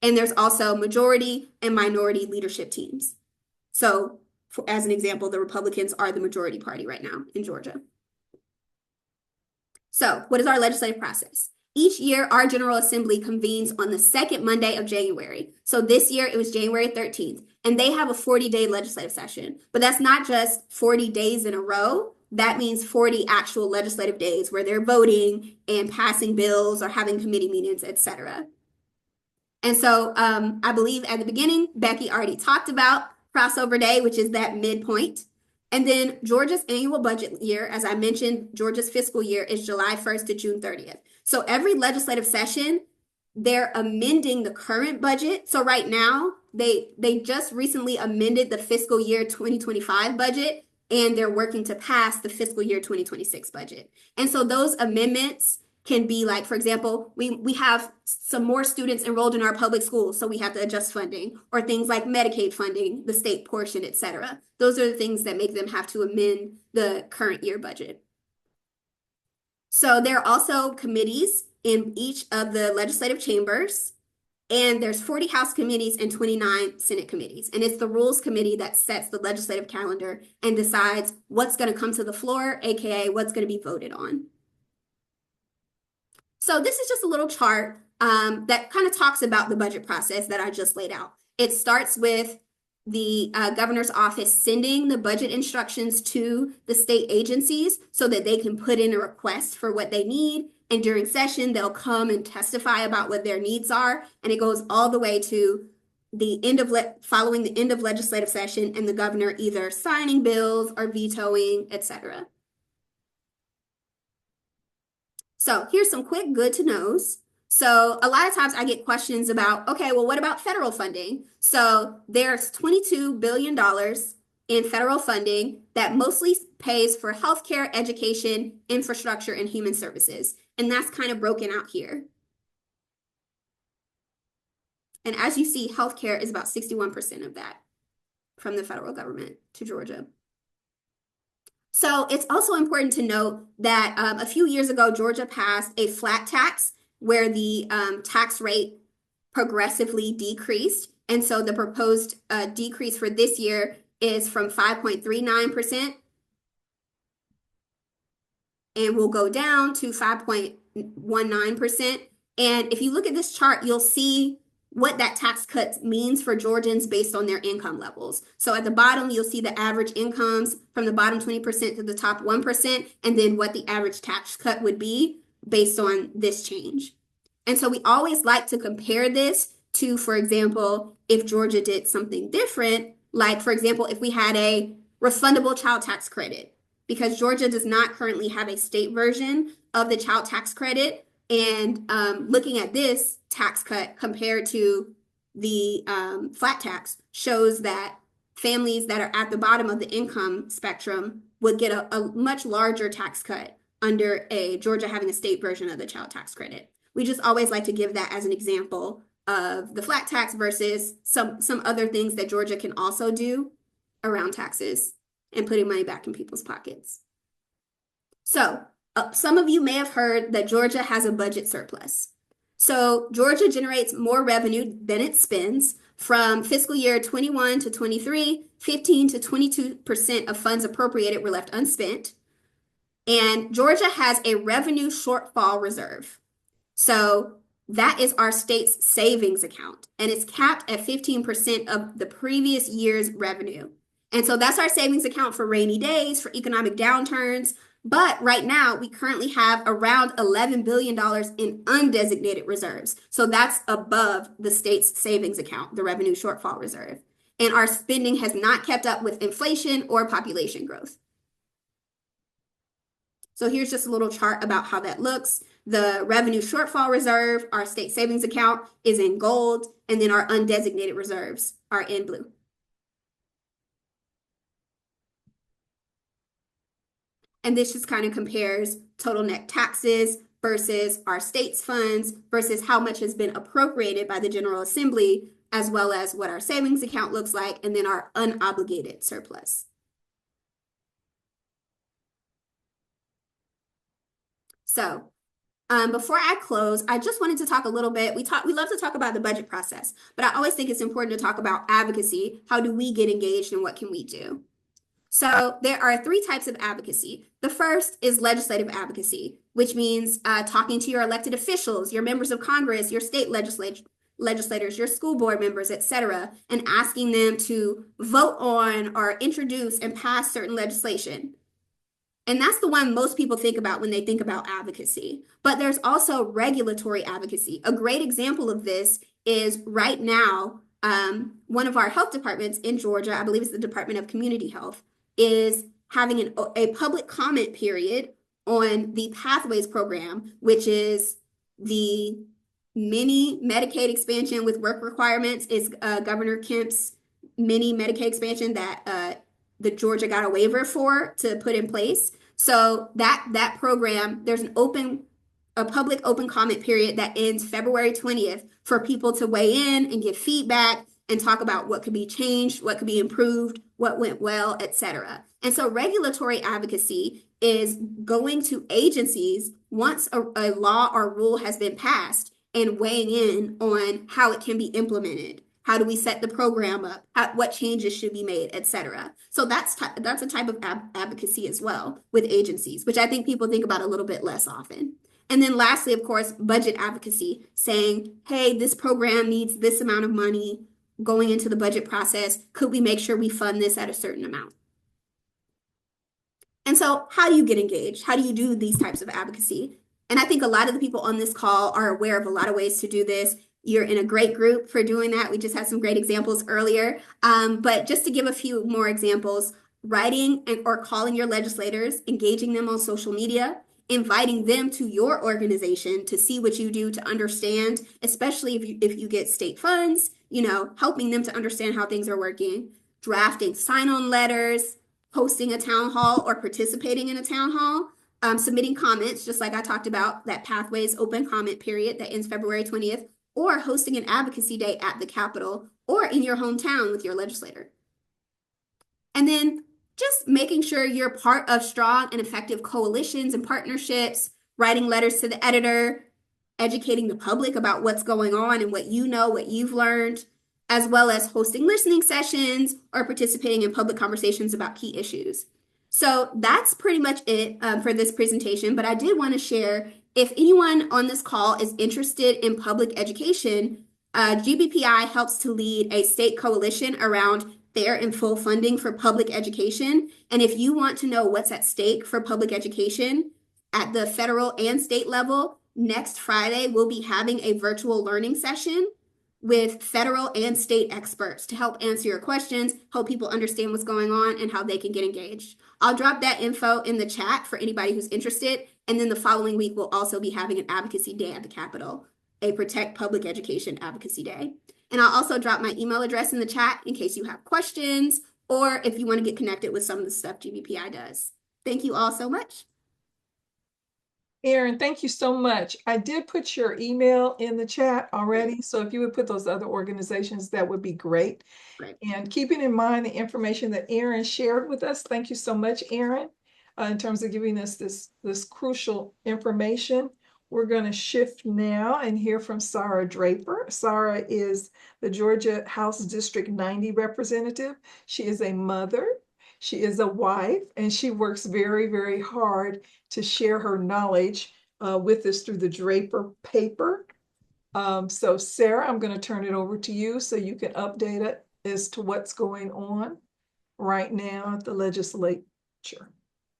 And there's also majority and minority leadership teams. So, as an example, the Republicans are the majority party right now in Georgia. So, what is our legislative process? Each year, our General Assembly convenes on the second Monday of January. So this year, it was January 13th, and they have a 40-day legislative session. But that's not just 40 days in a row. That means 40 actual legislative days where they're voting and passing bills or having committee meetings, etc. And so I believe at the beginning, Becky already talked about crossover day, which is that midpoint. And then Georgia's annual budget year, as I mentioned, Georgia's fiscal year is July 1st to June 30th. So every legislative session, they're amending the current budget. So right now, they just recently amended the fiscal year 2025 budget, and they're working to pass the fiscal year 2026 budget. And so those amendments can be like, for example, we have some more students enrolled in our public schools, so we have to adjust funding, or things like Medicaid funding, the state portion, et cetera. Those are the things that make them have to amend the current year budget. So there are also committees in each of the legislative chambers. And there's 40 House committees and 29 Senate committees. And it's the Rules Committee that sets the legislative calendar and decides what's going to come to the floor, aka what's going to be voted on. So this is just a little chart that kind of talks about the budget process that I just laid out. It starts with the governor's office sending the budget instructions to the state agencies so that they can put in a request for what they need. And during session, they'll come and testify about what their needs are. And it goes all the way to the end of following the end of legislative session and the governor either signing bills or vetoing, etc. So here's some quick good to knows. So a lot of times I get questions about, okay, well, what about federal funding? So there's $22 billion in federal funding that mostly pays for healthcare, education, infrastructure, and human services. And that's kind of broken out here. And as you see, healthcare is about 61% of that from the federal government to Georgia. So it's also important to note that a few years ago, Georgia passed a flat tax where the tax rate progressively decreased. And so the proposed decrease for this year is from 5.39% and will go down to 5.19%. And if you look at this chart, you'll see what that tax cut means for Georgians based on their income levels. So at the bottom, you'll see the average incomes from the bottom 20% to the top 1%, and then what the average tax cut would be based on this change. And so we always like to compare this to, for example, if Georgia did something different, like, for example, if we had a refundable child tax credit, because Georgia does not currently have a state version of the child tax credit. And looking at this tax cut compared to the flat tax shows that families that are at the bottom of the income spectrum would get a much larger tax cut under Georgia having a state version of the child tax credit. We just always like to give that as an example of the flat tax versus some other things that Georgia can also do around taxes and putting money back in people's pockets. So some of you may have heard that Georgia has a budget surplus. So Georgia generates more revenue than it spends. From fiscal year 21 to 23, 15 to 22% of funds appropriated were left unspent. And Georgia has a revenue shortfall reserve. So that is our state's savings account, and it's capped at 15% of the previous year's revenue. And so that's our savings account for rainy days, for economic downturns. But right now, we currently have around $11 billion in undesignated reserves. So that's above the state's savings account, the revenue shortfall reserve. And our spending has not kept up with inflation or population growth. So here's just a little chart about how that looks. The revenue shortfall reserve, our state savings account, is in gold, and then our undesignated reserves are in blue. And this just kind of compares total net taxes versus our state's funds versus how much has been appropriated by the General Assembly, as well as what our savings account looks like, and then our unobligated surplus. So before I close, I just wanted to talk a little bit. We love to talk about the budget process, but I always think it's important to talk about advocacy. How do we get engaged and what can we do? So there are three types of advocacy. The first is legislative advocacy, which means talking to your elected officials, your members of Congress, your state legislators, your school board members, etc., and asking them to vote on or introduce and pass certain legislation. And that's the one most people think about when they think about advocacy. But there's also regulatory advocacy. A great example of this is right now, one of our health departments in Georgia, I believe it's the Department of Community Health, is having a public comment period on the Pathways program, which is the mini Medicaid expansion with work requirements. Is Governor Kemp's mini Medicaid expansion that the Georgia got a waiver for to put in place. So that program, there's a public open comment period that ends February 20th for people to weigh in and give feedback and talk about what could be changed, what could be improved, what went well, etc. And so regulatory advocacy is going to agencies once a law or rule has been passed and weighing in on how it can be implemented. How do we set the program up? What changes should be made, et cetera. So that's a type of advocacy as well with agencies, which I think people think about a little bit less often. And then lastly, of course, budget advocacy, saying, hey, this program needs this amount of money going into the budget process. Could we make sure we fund this at a certain amount? And so how do you get engaged? How do you do these types of advocacy? And I think a lot of the people on this call are aware of a lot of ways to do this. You're in a great group for doing that. We just had some great examples earlier. But just to give a few more examples, writing or calling your legislators, engaging them on social media, inviting them to your organization to see what you do, to understand, especially if you get state funds, helping them to understand how things are working, drafting sign-on letters, hosting a town hall or participating in a town hall, submitting comments, just like I talked about, that Pathways open comment period that ends February 20th, or hosting an advocacy day at the Capitol or in your hometown with your legislator. And then just making sure you're part of strong and effective coalitions and partnerships, writing letters to the editor, educating the public about what's going on and what you know, what you've learned, as well as hosting listening sessions or participating in public conversations about key issues. So that's pretty much it for this presentation, but I did want to share, if anyone on this call is interested in public education, GBPI helps to lead a state coalition around fair and full funding for public education. And if you want to know what's at stake for public education at the federal and state level, next Friday, we'll be having a virtual learning session with federal and state experts to help answer your questions, help people understand what's going on and how they can get engaged. I'll drop that info in the chat for anybody who's interested. And then the following week, we'll also be having an advocacy day at the Capitol, a Protect Public Education Advocacy Day. And I'll also drop my email address in the chat in case you have questions or if you want to get connected with some of the stuff GBPI does. Thank you all so much. Erin, thank you so much. I did put your email in the chat already, so if you would put those other organizations, that would be great. Great. And keeping in mind the information that Erin shared with us, thank you so much, Erin, in terms of giving us this crucial information. We're going to shift now and hear from Sarah Draper. Sarah is the Georgia House District 90 representative. She is a mother. She is a wife, and she works very, very hard to share her knowledge with us through the Draper paper. So Sarah, I'm going to turn it over to you so you can update it as to what's going on right now at the legislature.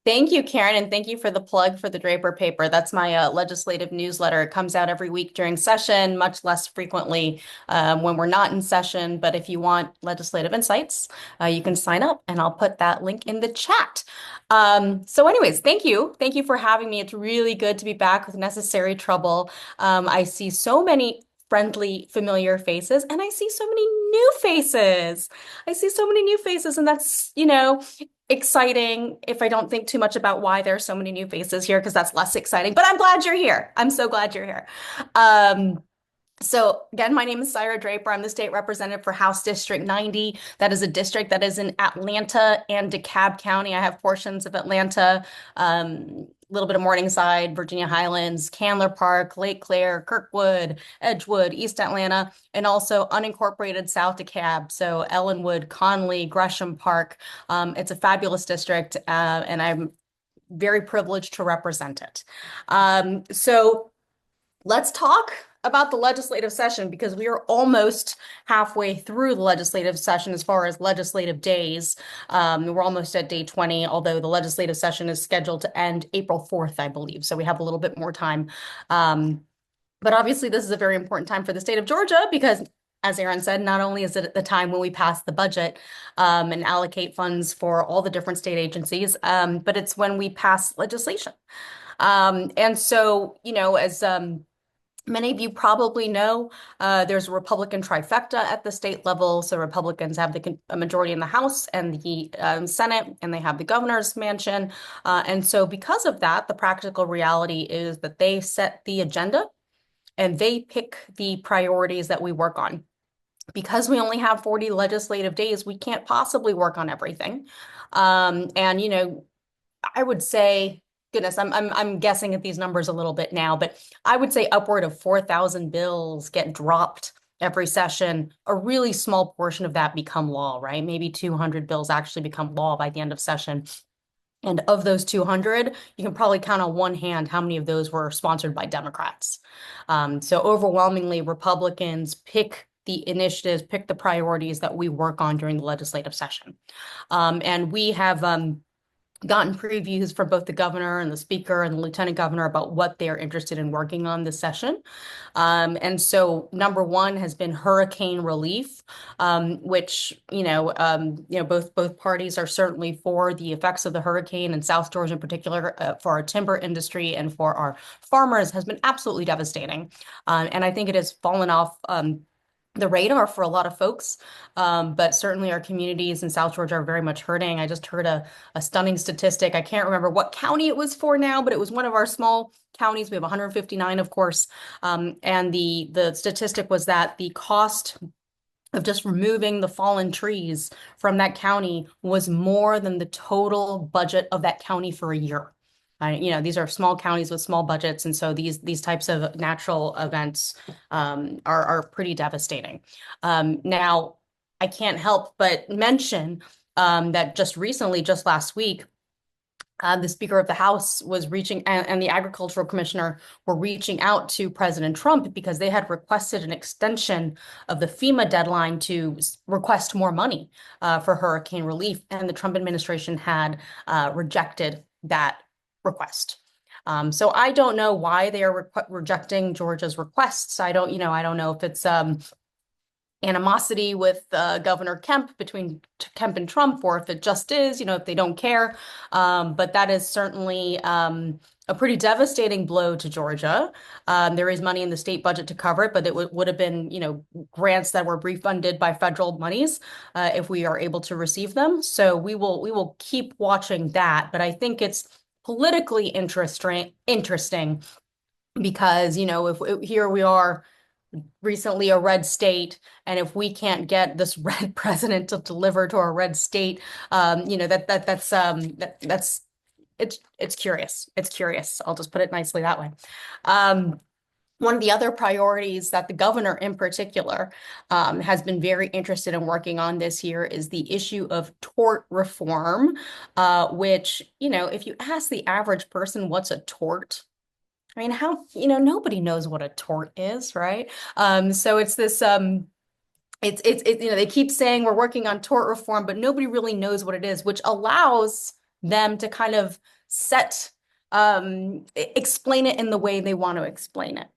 Thank you, Karen, and thank you for the plug for the Draper paper. That's my legislative newsletter. It comes out every week during session, much less frequently when we're not in session. But if you want legislative insights, you can sign up, and I'll put that link in the chat. So anyways, thank you. Thank you for having me. It's really good to be back with Necessary Trouble. I see so many friendly, familiar faces, and I see so many new faces. And that's, exciting if I don't think too much about why there are so many new faces here, because that's less exciting, but I'm glad you're here. I'm so glad you're here. So again, my name is Sarah Draper. I'm the state representative for House District 90. That is a district that is in Atlanta and DeKalb County. I have portions of Atlanta, little bit of Morningside, Virginia Highlands, Candler Park, Lake Claire, Kirkwood, Edgewood, East Atlanta, and also unincorporated South DeKalb. So Ellenwood, Conley, Gresham Park. It's a fabulous district, and I'm very privileged to represent it. So let's talk about the legislative session, because we are almost halfway through the legislative session as far as legislative days. We're almost at day 20, although the legislative session is scheduled to end April 4th, I believe. So we have a little bit more time. But obviously, this is a very important time for the state of Georgia because, as Erin said, not only is it at the time when we pass the budget and allocate funds for all the different state agencies, but it's when we pass legislation. And so, as many of you probably know, there's a Republican trifecta at the state level. So Republicans have a majority in the House and the Senate, and they have the governor's mansion. And so because of that, the practical reality is that they set the agenda and they pick the priorities that we work on. Because we only have 40 legislative days, we can't possibly work on everything. And, I would say goodness, I'm guessing at these numbers a little bit now, but I would say upward of 4,000 bills get dropped every session. A really small portion of that become law, right? Maybe 200 bills actually become law by the end of session. And of those 200, you can probably count on one hand how many of those were sponsored by Democrats. So overwhelmingly, Republicans pick the initiatives, pick the priorities that we work on during the legislative session. And we have gotten previews from both the governor and the speaker and the lieutenant governor about what they're interested in working on this session. And so number one has been hurricane relief, which, both parties are certainly for the effects of the hurricane in South Georgia in particular, for our timber industry and for our farmers has been absolutely devastating. And I think it has fallen off the radar for a lot of folks. But certainly our communities in South Georgia are very much hurting. I just heard a stunning statistic. I can't remember what county it was for now, but it was one of our small counties. We have 159, of course. And the statistic was that the cost of just removing the fallen trees from that county was more than the total budget of that county for a year. These are small counties with small budgets, and so these types of natural events are pretty devastating. Now, I can't help but mention that just recently, just last week, the Speaker of the House was reaching, and the Agricultural Commissioner were reaching out to President Trump because they had requested an extension of the FEMA deadline to request more money for hurricane relief, and the Trump administration had rejected that request. So I don't know why they are rejecting Georgia's requests. I don't know if it's animosity with Governor Kemp, between Kemp and Trump, or if it just is, if they don't care. But that is certainly a pretty devastating blow to Georgia. There is money in the state budget to cover it, but it would have been, grants that were refunded by federal monies if we are able to receive them. So we will keep watching that. But I think it's politically interesting because, if here we are, recently a red state, and if we can't get this red president to deliver to our red state, that's it's curious. It's curious. I'll just put it nicely that way. One of the other priorities that the governor in particular has been very interested in working on this year is the issue of tort reform, which, if you ask the average person what's a tort, I mean, nobody knows what a tort is, right? So it's this, they keep saying we're working on tort reform, but nobody really knows what it is, which allows them to kind of explain it in the way they want to explain it.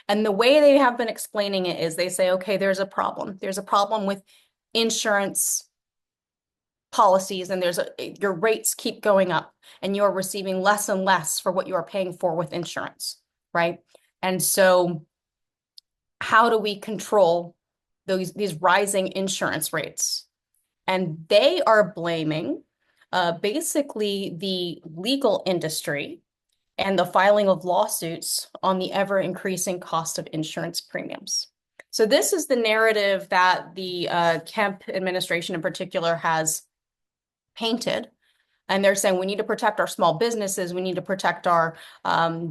And the way they have been explaining it is they say, okay, there's a problem. There's a problem with insurance policies, and your rates keep going up and you're receiving less and less for what you're paying for with insurance, right? And so how do we control these rising insurance rates? And they are blaming basically the legal industry and the filing of lawsuits on the ever increasing cost of insurance premiums. So this is the narrative that the Kemp administration in particular has painted. And they're saying we need to protect our small businesses. We need to protect our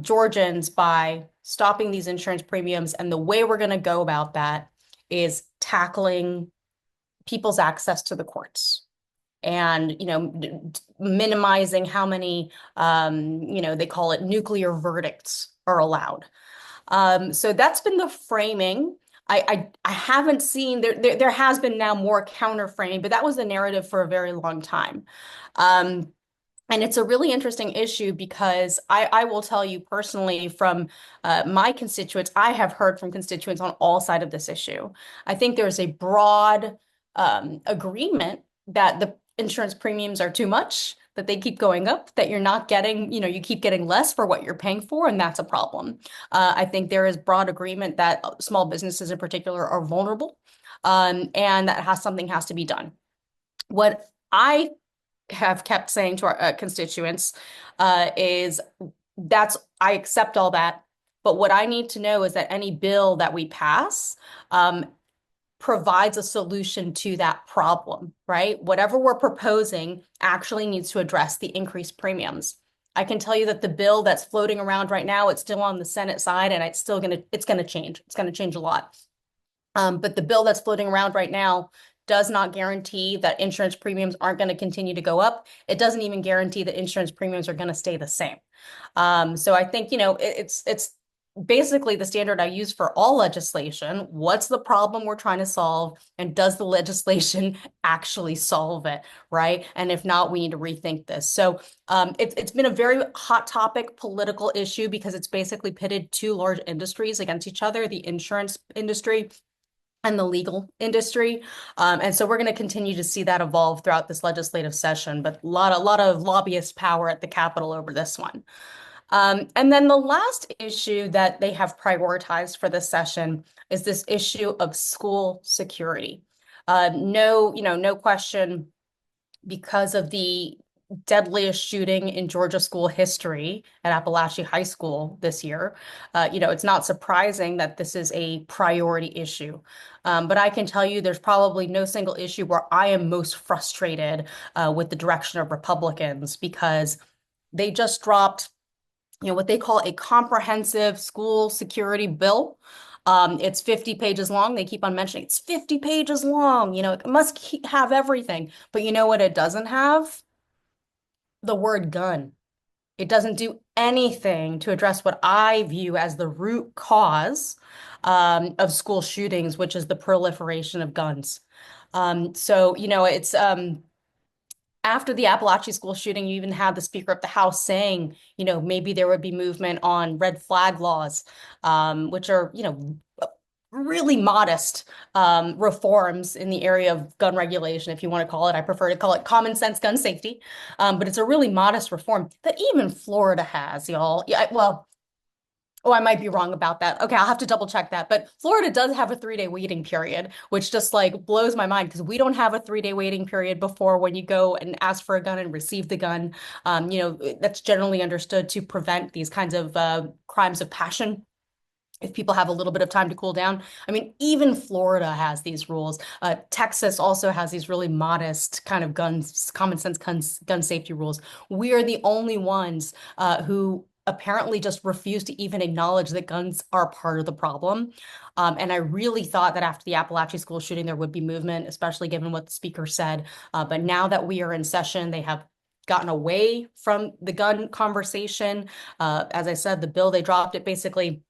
Georgians by stopping these insurance premiums. And the way we're going to go about that is tackling people's access to the courts and, minimizing how many, they call it nuclear verdicts are allowed. So that's been the framing. I haven't seen there has been now more counter framing, but that was the narrative for a very long time. And it's a really interesting issue because I will tell you personally from my constituents, I have heard from constituents on all sides of this issue. I think there's a broad agreement that the insurance premiums are too much, that they keep going up, that you're not getting, you keep getting less for what you're paying for, and that's a problem. I think there is broad agreement that small businesses in particular are vulnerable, and that something has to be done. What I have kept saying to our constituents is I accept all that, but what I need to know is that any bill that we pass provides a solution to that problem, right? Whatever we're proposing actually needs to address the increased premiums. I can tell you that the bill that's floating around right now, it's still on the Senate side, and it's gonna change. It's gonna change a lot. But the bill that's floating around right now does not guarantee that insurance premiums aren't going to continue to go up. It doesn't even guarantee that insurance premiums are going to stay the same. So I think, it's basically the standard I use for all legislation. What's the problem we're trying to solve? And does the legislation actually solve it, right? And if not, we need to rethink this. So it's been a very hot topic political issue because it's basically pitted two large industries against each other, the insurance industry and the legal industry. And so we're going to continue to see that evolve throughout this legislative session, but a lot of lobbyist power at the Capitol over this one. And then the last issue that they have prioritized for this session is this issue of school security. No question, because of the deadliest shooting in Georgia school history at Appalachia High School this year. It's not surprising that this is a priority issue. But I can tell you there's probably no single issue where I am most frustrated with the direction of Republicans, because they just dropped, what they call a comprehensive school security bill. It's 50 pages long. They keep on mentioning it's 50 pages long. It must have everything. But you know what it doesn't have? The word gun. It doesn't do anything to address what I view as the root cause of school shootings, which is the proliferation of guns. It's after the Appalachia school shooting, you even had the Speaker of the House saying, maybe there would be movement on red flag laws, which are, really modest reforms in the area of gun regulation, if you want to call it. I prefer to call it common sense gun safety. But it's a really modest reform that even Florida has, y'all. Yeah, well, oh, I might be wrong about that. Okay, I'll have to double check that. But Florida does have a 3-day waiting period, which just like blows my mind, because we don't have a 3-day waiting period before when you go and ask for a gun and receive the gun. That's generally understood to prevent these kinds of crimes of passion, if people have a little bit of time to cool down. I mean, even Florida has these rules. Texas also has these really modest kind of common sense gun safety rules. We are the only ones who apparently just refuse to even acknowledge that guns are part of the problem. And I really thought that after the Appalachia school shooting, there would be movement, especially given what the speaker said. But now that we are in session, they have gotten away from the gun conversation. As I said, the bill they dropped, it basically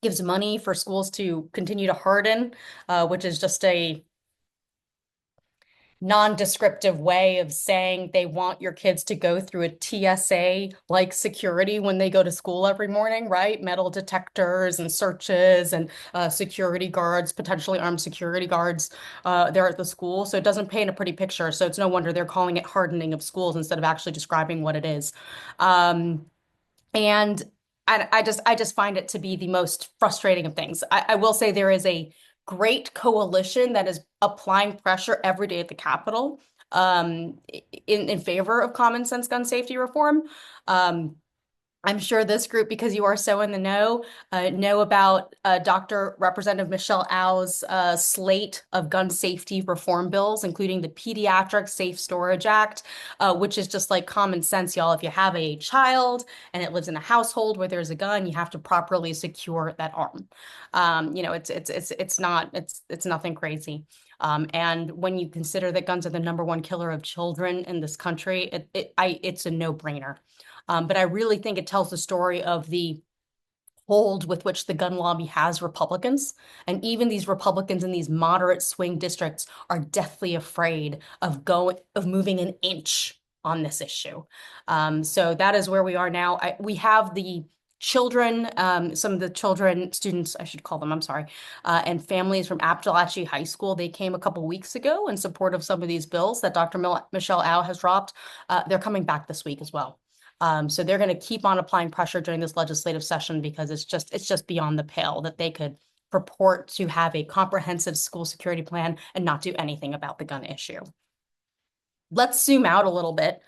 gives money for schools to continue to harden, which is just a non-descriptive way of saying they want your kids to go through a TSA like security when they go to school every morning, right? Metal detectors and searches and security guards, potentially armed security guards there at the school. So it doesn't paint a pretty picture. So it's no wonder they're calling it hardening of schools instead of actually describing what it is. And I just find it to be the most frustrating of things. I will say there is a great coalition that is applying pressure every day at the Capitol in favor of common sense gun safety reform. I'm sure this group, because you are so in the know about Dr. Representative Michelle Au's slate of gun safety reform bills, including the Pediatric Safe Storage Act, which is just like common sense, y'all. If you have a child and it lives in a household where there's a gun, you have to properly secure that arm. It's nothing crazy. And when you consider that guns are the #1 killer of children in this country, it's a no-brainer. But I really think it tells the story of the hold with which the gun lobby has Republicans. And even these Republicans in these moderate swing districts are deathly afraid of moving an inch on this issue. So that is where we are now. We have the children, some of the students, I should call them, I'm sorry, and families from Appalachia High School. They came a couple weeks ago in support of some of these bills that Dr. Michelle Au has dropped. They're coming back this week as well. So they're going to keep on applying pressure during this legislative session, because it's just beyond the pale that they could purport to have a comprehensive school security plan and not do anything about the gun issue. Let's zoom out a little bit,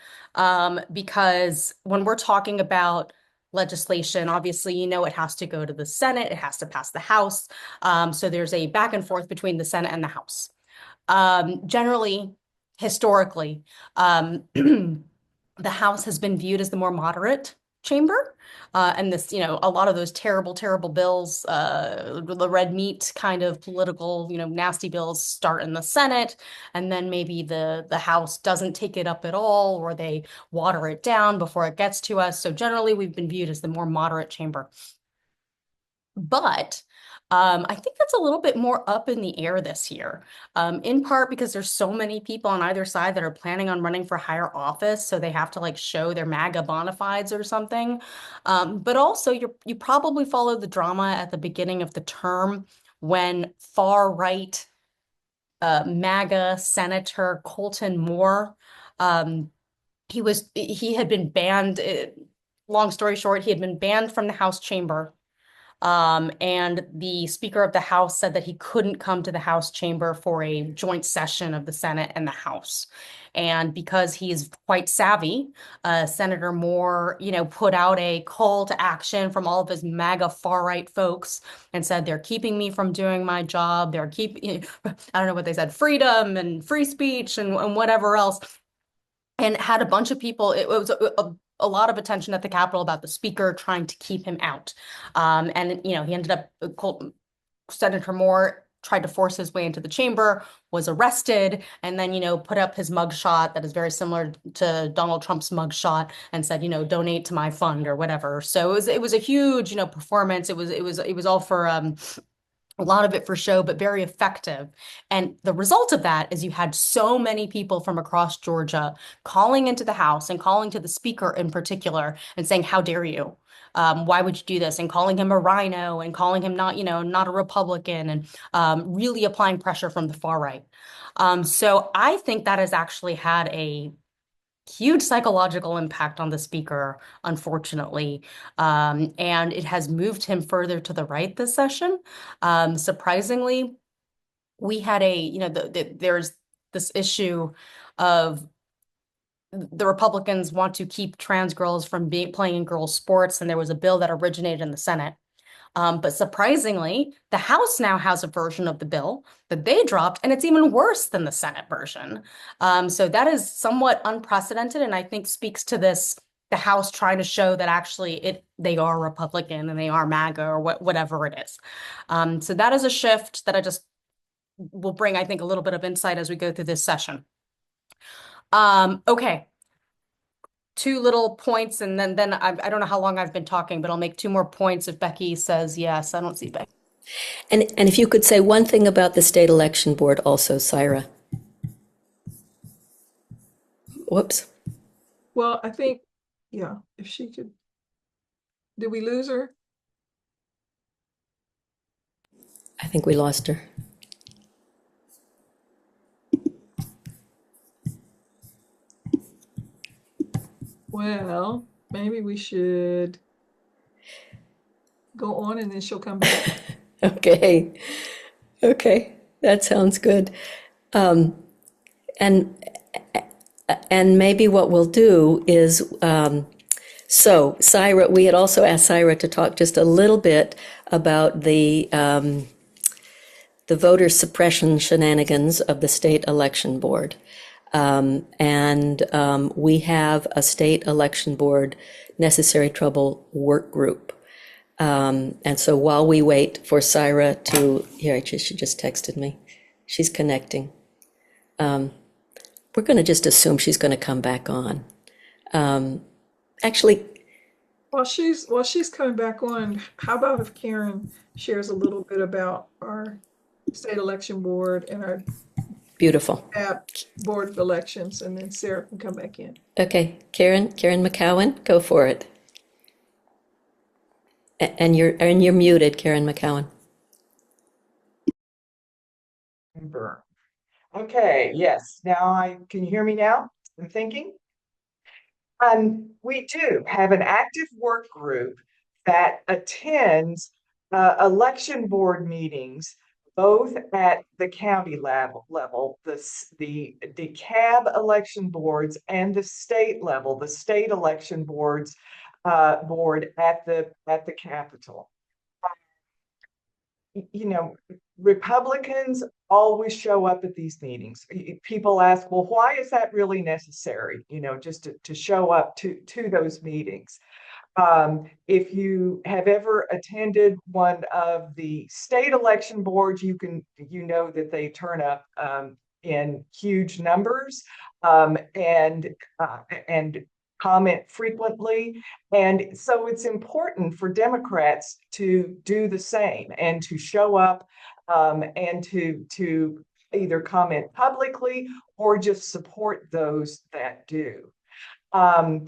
because when we're talking about legislation, obviously, it has to go to the Senate, it has to pass the House. So there's a back and forth between the Senate and the House. Generally, historically, the House has been viewed as the more moderate chamber. And this, a lot of those terrible, terrible bills, the red meat kind of political, nasty bills start in the Senate, and then maybe the House doesn't take it up at all, or they water it down before it gets to us. So generally, we've been viewed as the more moderate chamber. But I think that's a little bit more up in the air this year, in part because there's so many people on either side that are planning on running for higher office, so they have to like show their MAGA bona fides or something. But also, you probably followed the drama at the beginning of the term when far right MAGA Senator Colton Moore, um, he had been banned. Long story short, he had been banned from the House chamber, and the Speaker of the House said that he couldn't come to the House chamber for a joint session of the Senate and the House. And because he's quite savvy, Senator Moore, put out a call to action from all of his MAGA far-right folks and said, they're keeping me from doing my job. They're keeping, I don't know what they said, freedom and free speech and whatever else. And had a bunch of people, it was a lot of attention at the Capitol about the speaker trying to keep him out. And, he ended up, Senator Moore tried to force his way into the chamber, was arrested, and then, put up his mugshot that is very similar to Donald Trump's mugshot and said, donate to my fund or whatever. So it was a huge, performance. It was all for, a lot of it for show, but very effective. And the result of that is you had so many people from across Georgia calling into the House and calling to the speaker in particular and saying, how dare you? Why would you do this? And calling him a rhino and calling him not a Republican, and really applying pressure from the far right. So I think that has actually had a huge psychological impact on the speaker, unfortunately. And it has moved him further to the right this session. Surprisingly, we had there's this issue of the Republicans want to keep trans girls from playing in girls' sports, and there was a bill that originated in the Senate. But surprisingly, the House now has a version of the bill that they dropped, and it's even worse than the Senate version. So that is somewhat unprecedented, and I think speaks to the House trying to show that actually they are Republican and they are MAGA or whatever it is. So that is a shift that I just will bring, I think, a little bit of insight as we go through this session. Okay. Two little points, and then I don't know how long I've been talking, but I'll make two more points if Becky says yes. I don't see Becky. And if you could say one thing about the state election board also, Syra. Whoops. Well, I think, yeah, if she could. Did we lose her? I think we lost her. Well, maybe we should go on and then she'll come back. Okay. Okay. That sounds good. And maybe what we'll do is, so Syra, we had also asked Syra to talk just a little bit about the voter suppression shenanigans of the state election board. We have a state election board necessary trouble work group. And so while we wait for Syra here, she just texted me. She's connecting. We're going to just assume she's going to come back on. Actually, While she's coming back on, how about if Karen shares a little bit about our state election board and our beautiful. board of elections, and then Sarah can come back in. Okay, Karen McCowan, go for it. And you're muted, Karen McCowan. Okay, yes. Now can you hear me now? I'm thinking. We do have an active work group that attends election board meetings, both at the county level, the DeKalb election boards, and the state level, the state election boards board at the Capitol. you know, Republicans always show up at these meetings. People ask, well, why is that really necessary? You know, just to show up to those meetings. If you have ever attended one of the state election boards, you know that they turn up in huge numbers and comment frequently. And so it's important for Democrats to do the same and to show up and to either comment publicly or just support those that do. Um,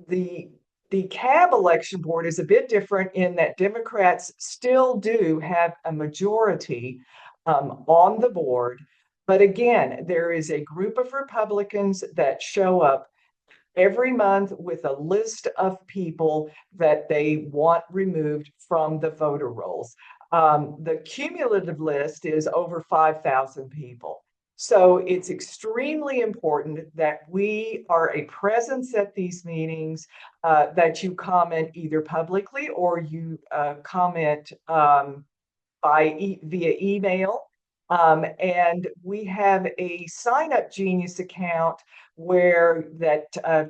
the DeKalb election board is a bit different in that Democrats still do have a majority on the board. But again, there is a group of Republicans that show up every month with a list of people that they want removed from the voter rolls. The cumulative list is over 5,000 people. So it's extremely important that we are a presence at these meetings, that you comment either publicly or you comment via email. And we have a Sign Up Genius account where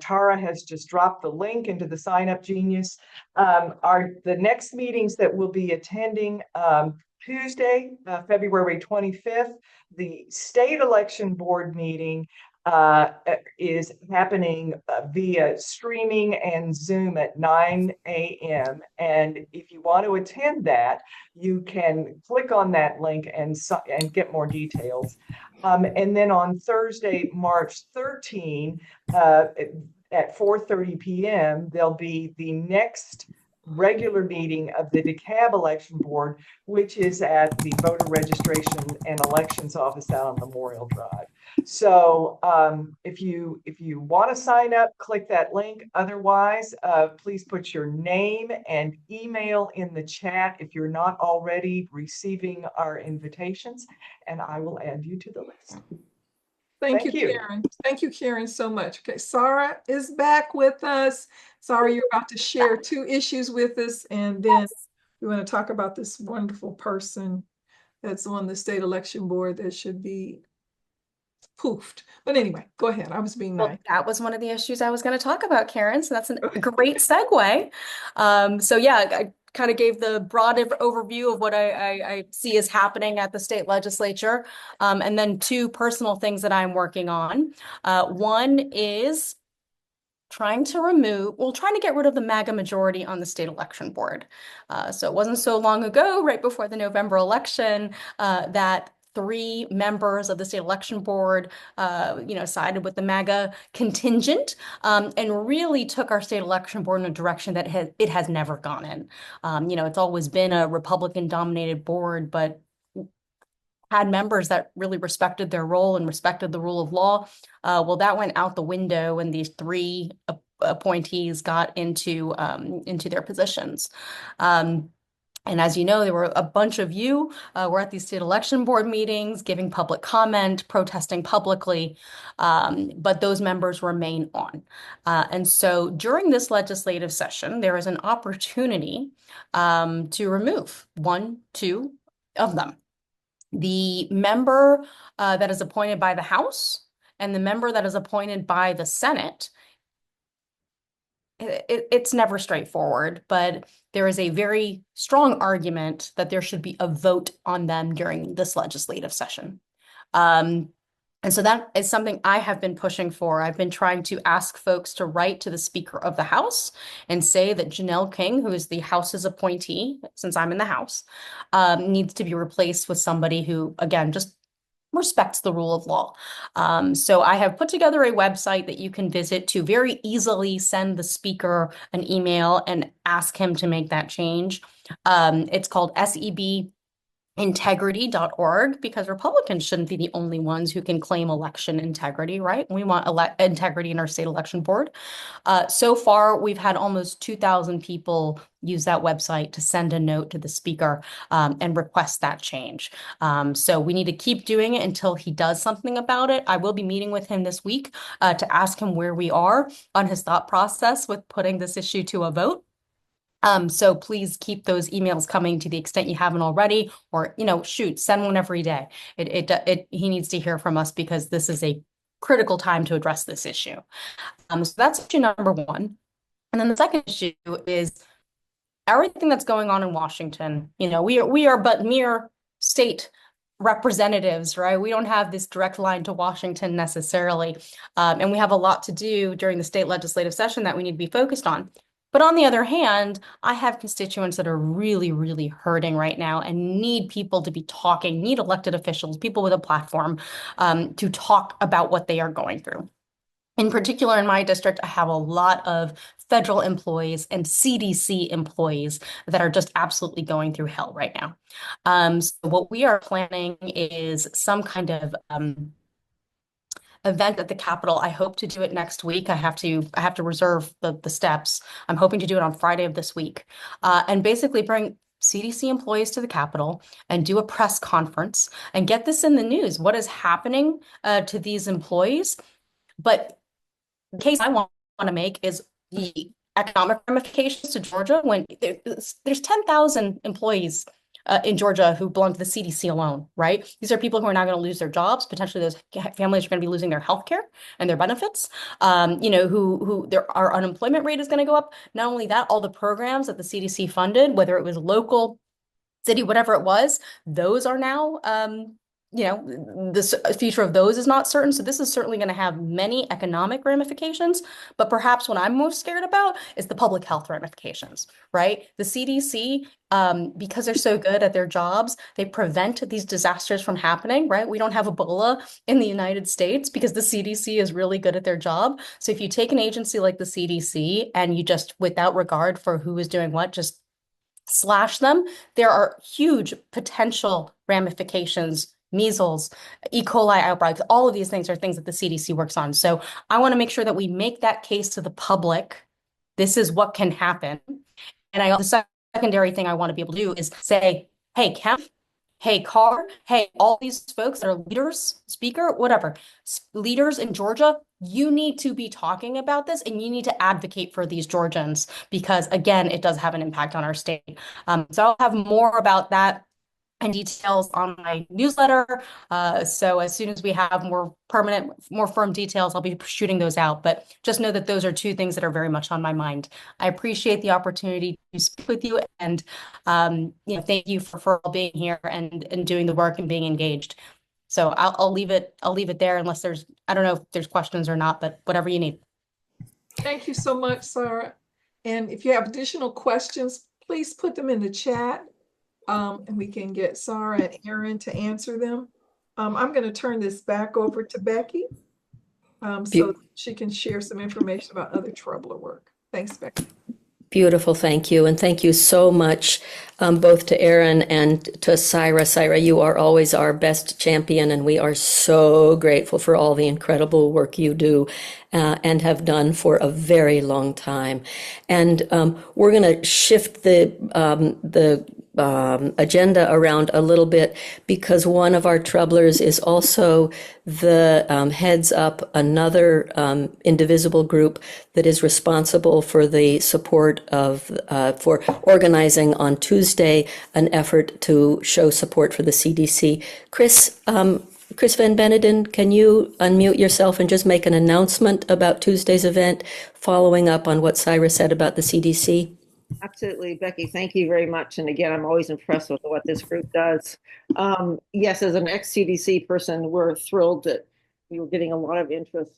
Tara has just dropped the link into the Sign Up Genius. Are the next meetings that we'll be attending Tuesday, February 25th, the state election board meeting is happening via streaming and Zoom at 9 a.m. And if you want to attend that, you can click on that link and get more details. And then on Thursday, March 13, at 4:30 p.m., there'll be the next regular meeting of the DeKalb Election Board, which is at the Voter Registration and Elections Office out on Memorial Drive. So if you want to sign up, click that link. Otherwise, please put your name and email in the chat if you're not already receiving our invitations, and I will add you to the list. Thank you, Thank you. Karen. Thank you, Karen, so much. Okay, Sarah is back with us. Sarah, you're about to share two issues with us, and then we want to talk about this wonderful person that's on the state election board that should be poofed. But anyway, go ahead. I was being Well, nice. that was one of the issues I was going to talk about, Karen. So that's a great segue. So yeah, I kind of gave the broad overview of what I see is happening at the state legislature. And then two personal things that I'm working on. One is trying to get rid of the MAGA majority on the state election board. So it wasn't so long ago, right before the November election, that 3 members of the state election board, sided with the MAGA contingent, and really took our state election board in a direction that it has never gone in. It's always been a Republican-dominated board, but had members that really respected their role and respected the rule of law. Well, that went out the window when these 3 appointees got into their positions. And as you know, there were a bunch of you were at these state election board meetings, giving public comment, protesting publicly, but those members remain on. And so during this legislative session, there is an opportunity to remove 1, 2 of them. The member that is appointed by the House and the member that is appointed by the Senate, it's never straightforward, but there is a very strong argument that there should be a vote on them during this legislative session. And so that is something I have been pushing for. I've been trying to ask folks to write to the Speaker of the House and say that Janelle King, who is the House's appointee, since I'm in the House, needs to be replaced with somebody who, again, just respects the rule of law. So I have put together a website that you can visit to very easily send the Speaker an email and ask him to make that change. It's called SEBintegrity.org, because Republicans shouldn't be the only ones who can claim election integrity, right? We want integrity in our state election board. So far, we've had almost 2,000 people use that website to send a note to the Speaker and request that change. So we need to keep doing it until he does something about it. I will be meeting with him this week to ask him where we are on his thought process with putting this issue to a vote. So please keep those emails coming to the extent you haven't already, or, shoot, send one every day. He needs to hear from us because this is a critical time to address this issue. So that's issue number one. And then the second issue is everything that's going on in Washington. We are but mere state representatives, right? We don't have this direct line to Washington necessarily. And we have a lot to do during the state legislative session that we need to be focused on. But on the other hand, I have constituents that are really, really hurting right now and need people to be talking, need elected officials, people with a platform, to talk about what they are going through. In particular, in my district, I have a lot of federal employees and CDC employees that are just absolutely going through hell right now. So what we are planning is some kind of event at the Capitol. I hope to do it next week. I have to reserve the steps. I'm hoping to do it on Friday of this week, and basically bring CDC employees to the Capitol and do a press conference and get this in the news. What is happening to these employees? But the case I want to make is the economic ramifications to Georgia when there's 10,000 employees in Georgia who belong to the CDC alone, right? These are people who are now going to lose their jobs. Potentially, those families are going to be losing their health care and their benefits. Our unemployment rate is going to go up. Not only that, all the programs that the CDC funded, whether it was local, city, whatever it was, those are now the future of those is not certain. So this is certainly going to have many economic ramifications, but perhaps what I'm most scared about is the public health ramifications, right? The CDC, because they're so good at their jobs, they prevent these disasters from happening, right? We don't have Ebola in the United States because the CDC is really good at their job. So if you take an agency like the CDC and you just, without regard for who is doing what, just slash them, there are huge potential ramifications. Measles, E. coli outbreaks, all of these things are things that the CDC works on. So I want to make sure that we make that case to the public. This is what can happen. And the secondary thing I want to be able to do is say, hey, Kemp, hey, Carr, hey, all these folks that are leaders, speaker, whatever, leaders in Georgia, you need to be talking about this and you need to advocate for these Georgians because, again, it does have an impact on our state. So I'll have more about that and details on my newsletter. So as soon as we have more permanent, more firm details, I'll be shooting those out. But just know that those are two things that are very much on my mind. I appreciate the opportunity to speak with you, and thank you for being here and doing the work and being engaged. So I'll leave it there unless I don't know if there's questions or not, but whatever you need. Thank you so much, Sarah. And if you have additional questions, please put them in the chat. And we can get Sarah and Aaron to answer them. I'm going to turn this back over to Becky so she can share some information about other Troubler work. Thanks, Becky. Beautiful, thank you. And thank you so much, both to Aaron and to Syra. Syra, you are always our best champion, and we are so grateful for all the incredible work you do and have done for a very long time. And we're going to shift the agenda around a little bit because one of our troublers is also the heads up another indivisible group that is responsible for the support of for organizing on Tuesday an effort to show support for the CDC. Chris Van Beneden, can you unmute yourself and just make an announcement about Tuesday's event, following up on what Cyrus said about the CDC? Absolutely, Becky. Thank you very much. And again, I'm always impressed with what this group does. Yes, as an ex-CDC person, we're thrilled that we were getting a lot of interest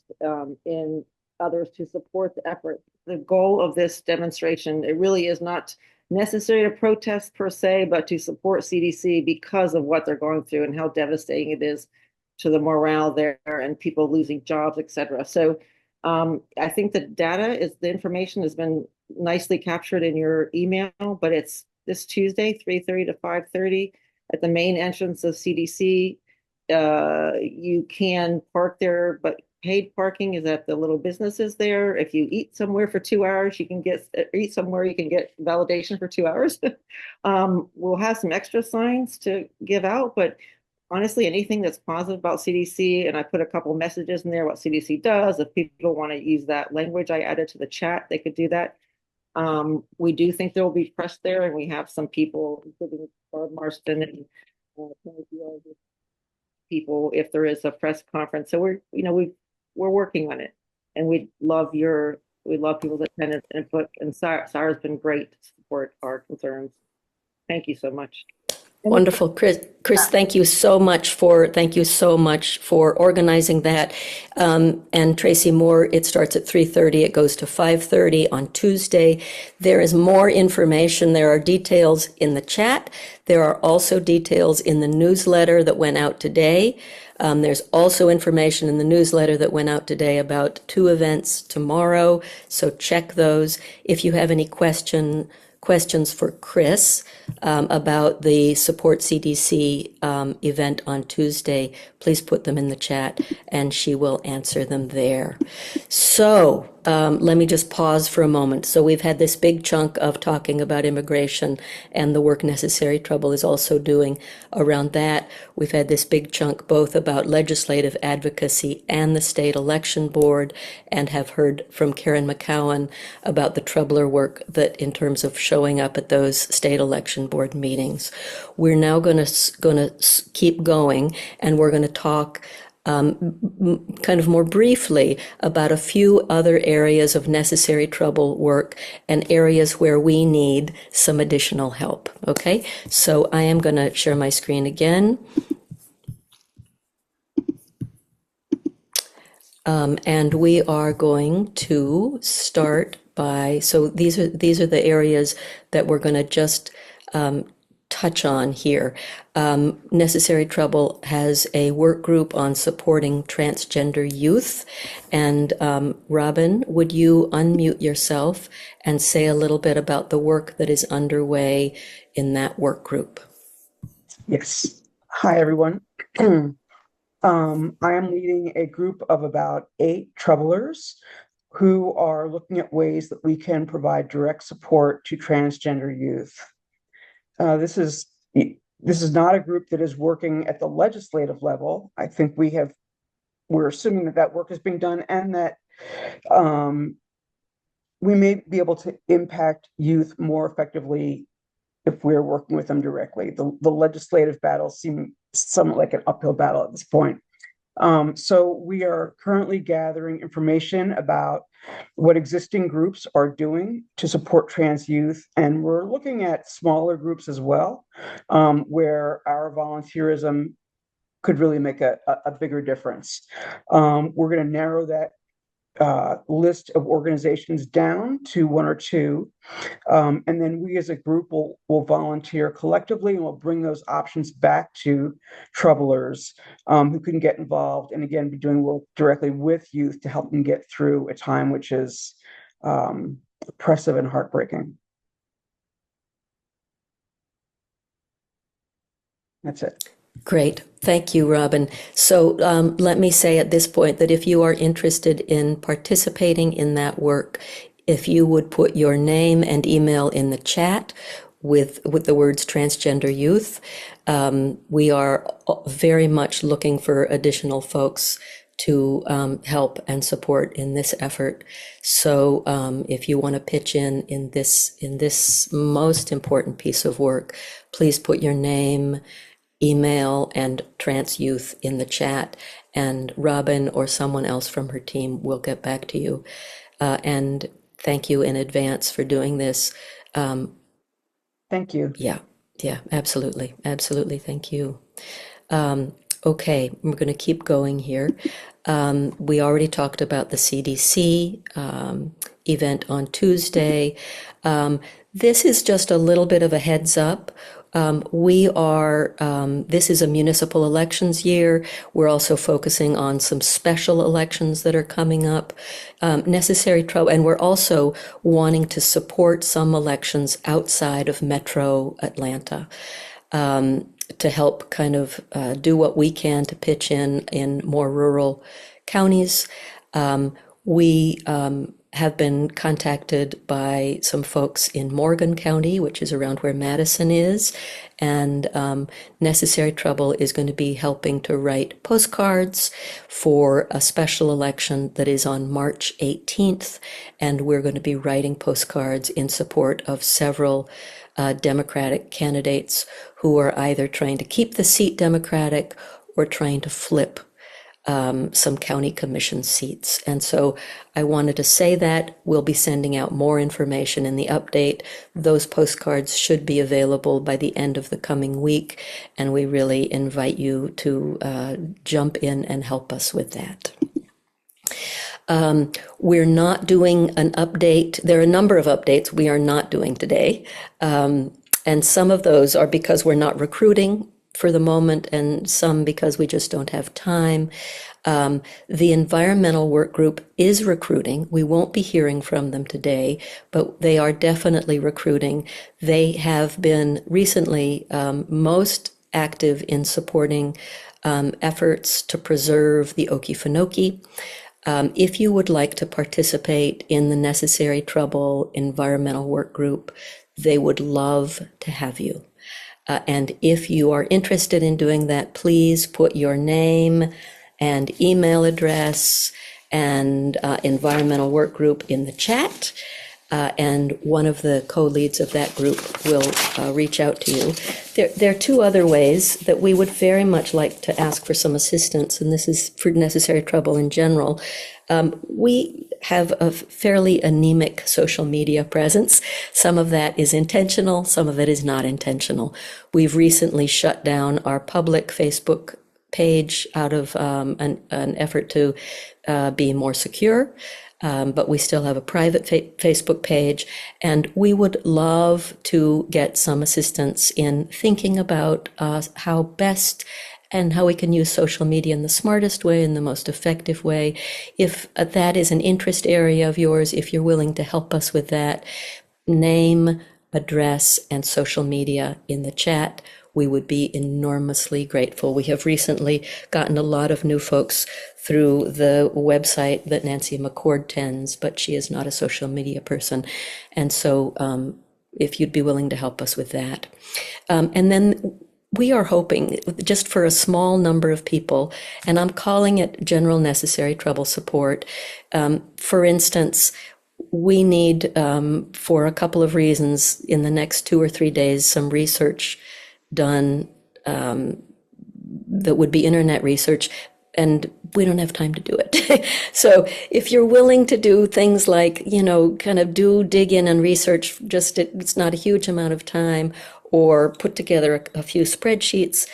in others to support the effort. The goal of this demonstration, it really is not necessary to protest per se, but to support CDC because of what they're going through and how devastating it is to the morale there and people losing jobs, et cetera. So I think the the information has been nicely captured in your email, but it's this Tuesday, 3:30 to 5:30 at the main entrance of CDC. You can park there, but paid parking is at the little businesses there. If you eat somewhere for 2 hours, you can get validation for 2 hours. We'll have some extra signs to give out, but honestly, anything that's positive about CDC, and I put a couple messages in there what CDC does. If people want to use that language I added to the chat, they could do that. We do think there will be press there, and we have some people, including Barb Marston and some of the other people, if there is a press conference. So we're working on it, and we love people's attendance and input. And Sarah's been great to support our concerns. Thank you so much. Wonderful, Chris. Thank you so much for organizing that. And Tracy Moore, it starts at 3:30. It goes to 5:30 on Tuesday. There is more information. There are details in the chat. There are also details in the newsletter that went out today. There's also information in the newsletter that went out today about 2 events tomorrow. So check those. If you have any questions for Chris about the Support CDC event on Tuesday, please put them in the chat and she will answer them there. So let me just pause for a moment. So we've had this big chunk of talking about immigration and the work Necessary Trouble is also doing around that. We've had this big chunk both about legislative advocacy and the state election board, and have heard from Karen McCowan about the troubler work that in terms of showing up at those state election board meetings. We're now going to keep going, and we're going to talk kind of more briefly about a few other areas of Necessary Trouble work and areas where we need some additional help. Okay, so I am going to share my screen again. And we are going to start by, so these are the areas that we're going to just touch on here. Necessary Trouble has a work group on supporting transgender youth. And Robin, would you unmute yourself and say a little bit about the work that is underway in that work group? Yes. Hi, everyone. I am leading a group of about 8 troublers who are looking at ways that we can provide direct support to transgender youth. This is not a group that is working at the legislative level. I think we're assuming that work is being done, and that we may be able to impact youth more effectively if we're working with them directly. The legislative battles seem somewhat like an uphill battle at this point. So we are currently gathering information about what existing groups are doing to support trans youth, and we're looking at smaller groups as well, where our volunteerism could really make a bigger difference. We're going to narrow that list of organizations down to 1 or 2, and then we as a group will volunteer collectively, and we'll bring those options back to troublers who can get involved, and again be doing work directly with youth to help them get through a time which is oppressive and heartbreaking. That's it. Great. Thank you, Robin. So let me say at this point that if you are interested in participating in that work, if you would put your name and email in the chat with the words transgender youth, we are very much looking for additional folks to help and support in this effort. So if you want to pitch in this most important piece of work, please put your name, email, and trans youth in the chat, and Robin or someone else from her team will get back to you. And thank you in advance for doing this. Thank you. Yeah, absolutely. Thank you. Okay, we're going to keep going here. We already talked about the CDC event on Tuesday. This is just a little bit of a heads up. This is a municipal elections year. We're also focusing on some special elections that are coming up. Necessary Trouble, and we're also wanting to support some elections outside of Metro Atlanta to help kind of do what we can to pitch in more rural counties. We have been contacted by some folks in Morgan County, which is around where Madison is, and Necessary Trouble is going to be helping to write postcards for a special election that is on March 18th, and we're going to be writing postcards in support of several Democratic candidates who are either trying to keep the seat Democratic or trying to flip some county commission seats. And so I wanted to say that we'll be sending out more information in the update. Those postcards should be available by the end of the coming week, and we really invite you to jump in and help us with that. We're not doing an update. There are a number of updates we are not doing today. And some of those are because we're not recruiting for the moment, and some because we just don't have time. The environmental work group is recruiting. We won't be hearing from them today, but they are definitely recruiting. They have been recently most active in supporting efforts to preserve the Okefenokee. If you would like to participate in the Necessary Trouble environmental work group, they would love to have you. And if you are interested in doing that, please put your name and email address and environmental work group in the chat. And one of the co-leads of that group will reach out to you. There are two other ways that we would very much like to ask for some assistance, and this is for Necessary Trouble in general. We have a fairly anemic social media presence. Some of that is intentional, some of it is not intentional. We've recently shut down our public Facebook page out of an effort to be more secure. But we still have a private Facebook page, and we would love to get some assistance in thinking about how best and how we can use social media in the smartest way, in the most effective way. If that is an interest area of yours, if you're willing to help us with that, name, address, and social media in the chat. We would be enormously grateful. We have recently gotten a lot of new folks through the website that Nancy McCord tends, but she is not a social media person. And so if you'd be willing to help us with that. And then we are hoping just for a small number of people, and I'm calling it General Necessary Trouble Support. For instance, we need, for a couple of reasons, in the next 2 or 3 days, some research done that would be internet research, and we don't have time to do it. So if you're willing to do things like, kind of dig in and research, it's not a huge amount of time, or put together a few spreadsheets.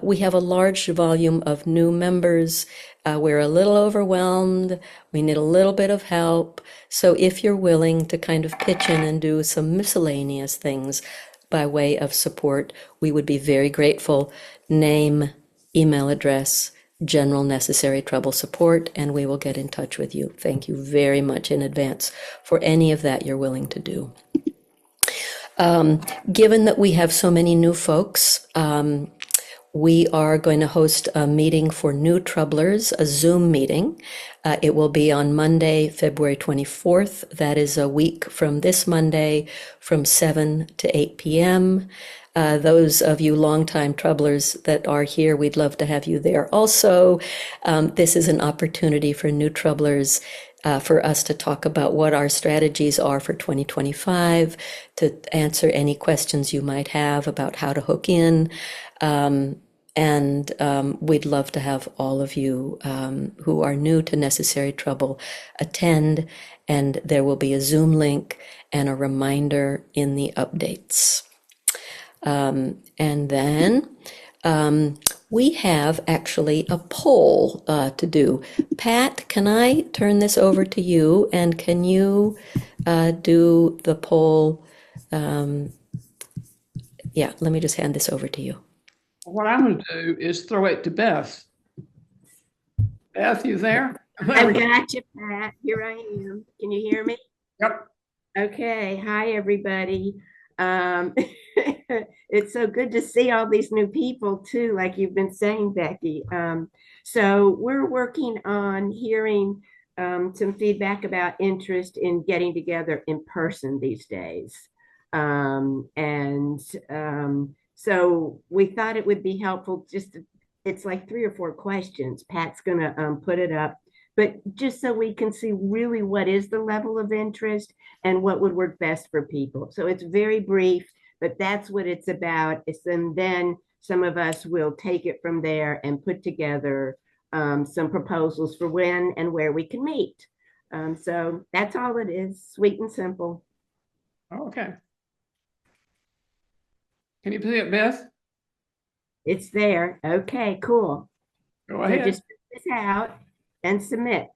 We have a large volume of new members. We're a little overwhelmed. We need a little bit of help. So if you're willing to kind of pitch in and do some miscellaneous things by way of support, we would be very grateful. Name, email address, General Necessary Trouble Support, and we will get in touch with you. Thank you very much in advance for any of that you're willing to do. Given that we have so many new folks, we are going to host a meeting for new troublers, a Zoom meeting. It will be on Monday, February 24th. That is a week from this Monday, from 7 to 8 p.m. Those of you longtime troublers that are here, we'd love to have you there also. This is an opportunity for new troublers for us to talk about what our strategies are for 2025, to answer any questions you might have about how to hook in. And we'd love to have all of you who are new to Necessary Trouble attend, and there will be a Zoom link and a reminder in the updates. And then we have actually a poll to do. Pat, can I turn this over to you, and can you do the poll? Yeah, let me just hand this over to you. What I'm going to do is throw it to Beth. Beth, you there? I've got you, Pat. Here I am. Can you hear me? Yep. Okay. Hi, everybody. It's so good to see all these new people too, like you've been saying, Becky. So we're working on hearing some feedback about interest in getting together in person these days. And so we thought it would be helpful just to, it's like 3 or 4 questions. Pat's going to put it up, but just so we can see really what is the level of interest and what would work best for people. So it's very brief, but that's what it's about. And then some of us will take it from there and put together some proposals for when and where we can meet. So that's all it is, sweet and simple. Okay. Can you see it, Beth? It's there. Okay, cool. Go So ahead. just print this out and submit.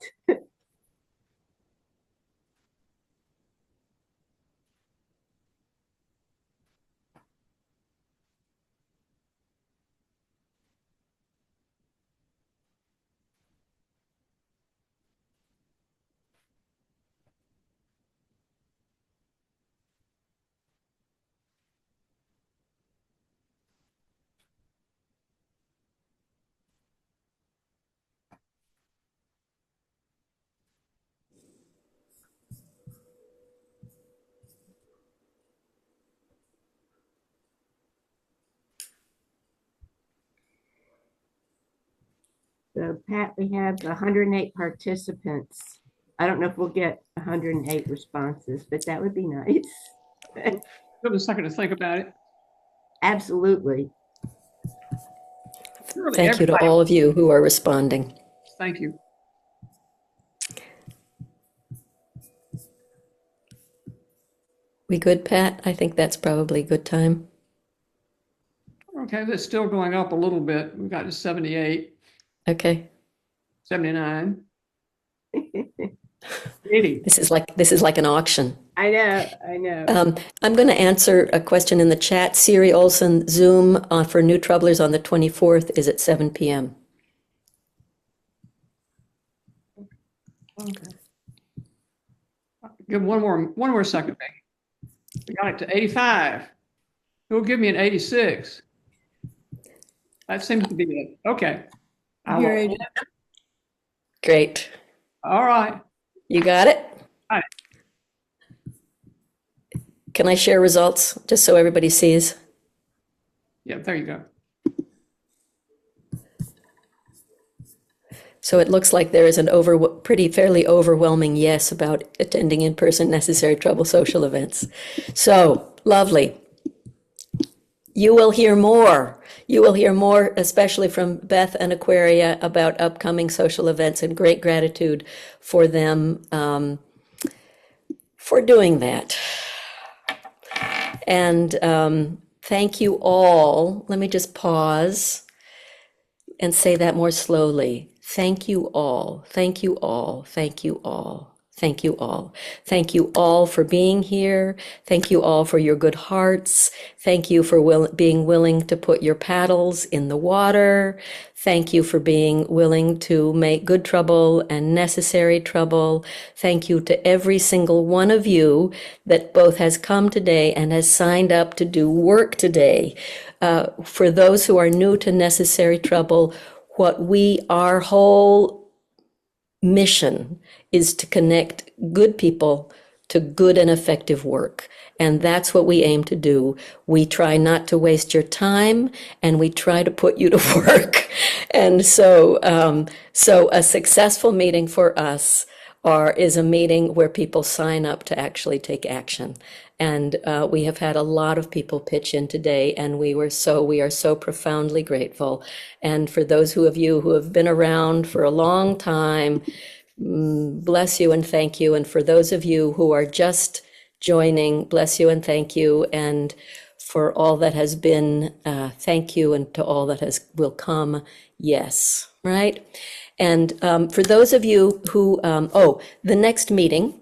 So Pat, we have 108 participants. I don't know if we'll get 108 responses, but that would be nice. Give a second to think about it. Absolutely. Surely Thank you to everybody. all of you who are responding. Thank you. We good, Pat? I think that's probably a good time. Okay, that's still going up a little bit. We got to 78, Okay. 79, 80. This is like an auction. I know. I'm going to answer a question in the chat. Siri Olson, Zoom for New Troublers on the 24th is at 7 p.m. Okay. Give one more second, Becky. We got it to 85. Who'll give me an 86? That seems to be it. Okay. Great. All right. You got it? All right. Can I share results just so everybody sees? Yeah, there you go. So it looks like there is an fairly overwhelming yes about attending in-person necessary trouble social events. So lovely. You will hear more. You will hear more, especially from Beth and Aquaria, about upcoming social events, and great gratitude for them for doing that. And thank you all. Let me just pause and say that more slowly. Thank you all. Thank you all. Thank you all. Thank you all. Thank you all for being here. Thank you all for your good hearts. Thank you for being willing to put your paddles in the water. Thank you for being willing to make good trouble and necessary trouble. Thank you to every single one of you that both has come today and has signed up to do work today. For those who are new to necessary trouble, our whole mission is to connect good people to good and effective work. And that's what we aim to do. We try not to waste your time, and we try to put you to work. And so a successful meeting for us is a meeting where people sign up to actually take action. And we have had a lot of people pitch in today, and we are so profoundly grateful. And for those of you who have been around for a long time, bless you and thank you. And for those of you who are just joining, bless you and thank you. And for all that has been, thank you. And to all that will come, yes, right? And for those of you who, the next meeting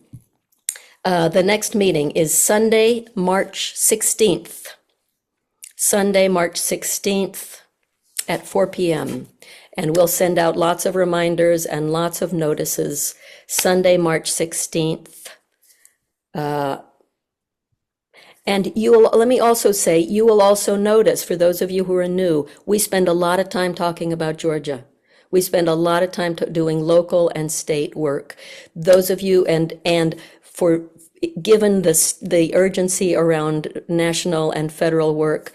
is Sunday, March 16th. Sunday, March 16th at 4 p.m. And we'll send out lots of reminders and lots of notices. Sunday, March 16th. And let me also say, you will also notice, for those of you who are new, we spend a lot of time talking about Georgia. We spend a lot of time doing local and state work. Those of you, and for given the urgency around national and federal work,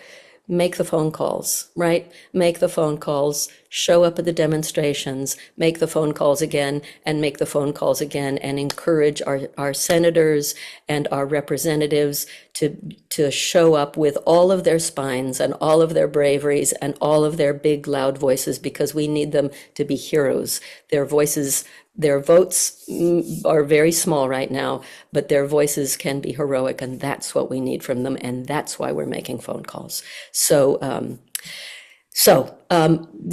make the phone calls, right? Make the phone calls, show up at the demonstrations, make the phone calls again, and make the phone calls again, and encourage our senators and our representatives to show up with all of their spines and all of their braveries and all of their big, loud voices, because we need them to be heroes. Their voices, their votes are very small right now, but their voices can be heroic, and that's what we need from them, and that's why we're making phone calls. So,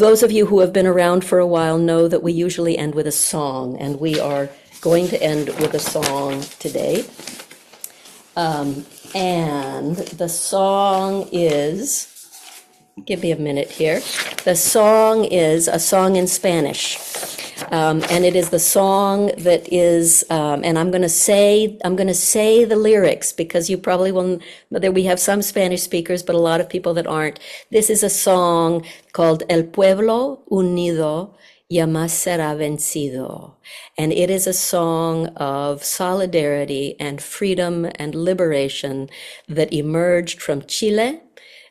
those of you who have been around for a while know that we usually end with a song, and we are going to end with a song today. And the song is, give me a minute here. The song is a song in Spanish. And it is the song that is, and I'm going to say the lyrics, because you probably will, we have some Spanish speakers, but a lot of people that aren't. This is a song called El Pueblo Unido Jamás será vencido. And it is a song of solidarity and freedom and liberation that emerged from Chile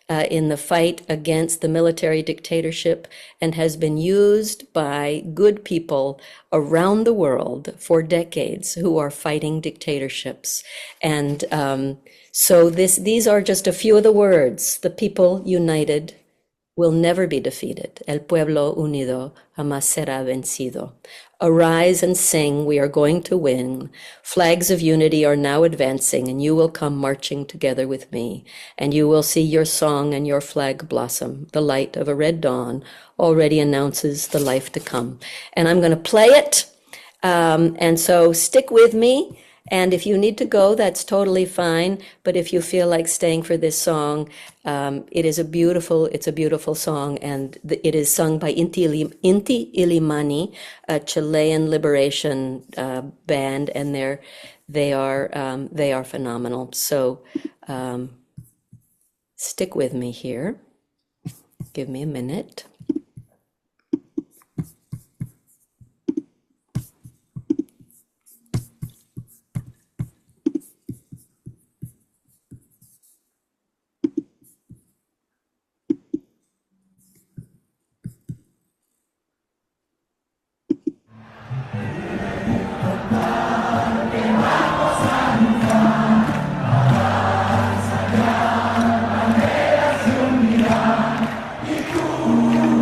in the fight against the military dictatorship, and has been used by good people around the world for decades who are fighting dictatorships. And so these are just a few of the words. The people united will never be defeated. El pueblo unido jamás será vencido. Arise and sing, we are going to win. Flags of unity are now advancing, and you will come marching together with me, and you will see your song and your flag blossom. The light of a red dawn already announces the life to come. And I'm going to play it, and so stick with me. And if you need to go, that's totally fine. But if you feel like staying for this song, it's a beautiful song, and it is sung by Inti Illimani, a Chilean liberation band, and they are phenomenal. So stick with me here. Give me a minute. Y tú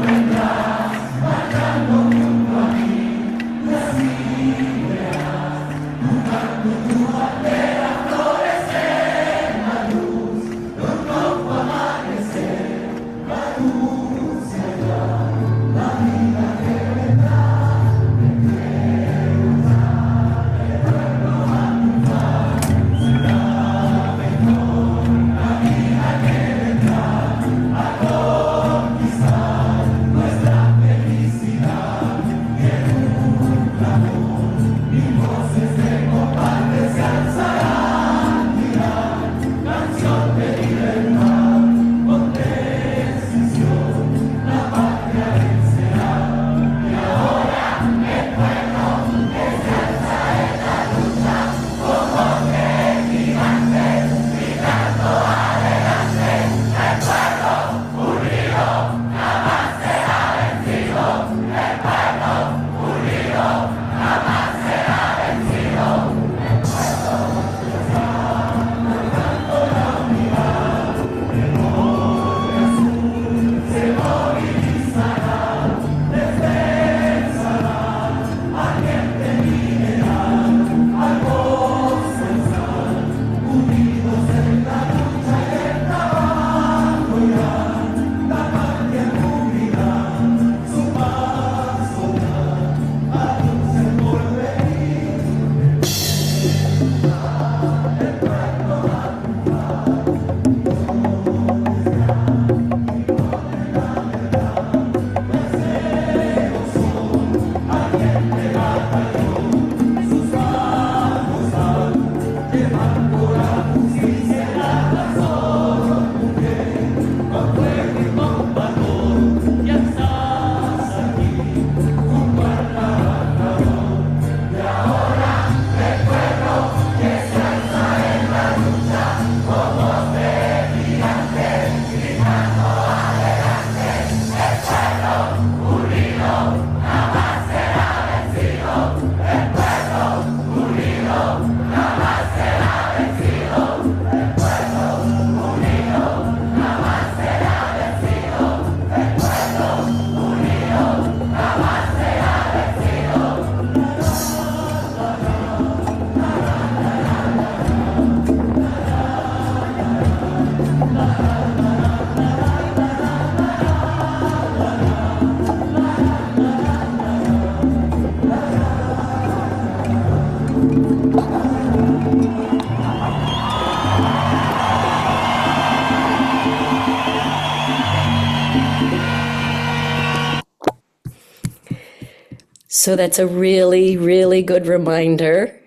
So that's a really, really good reminder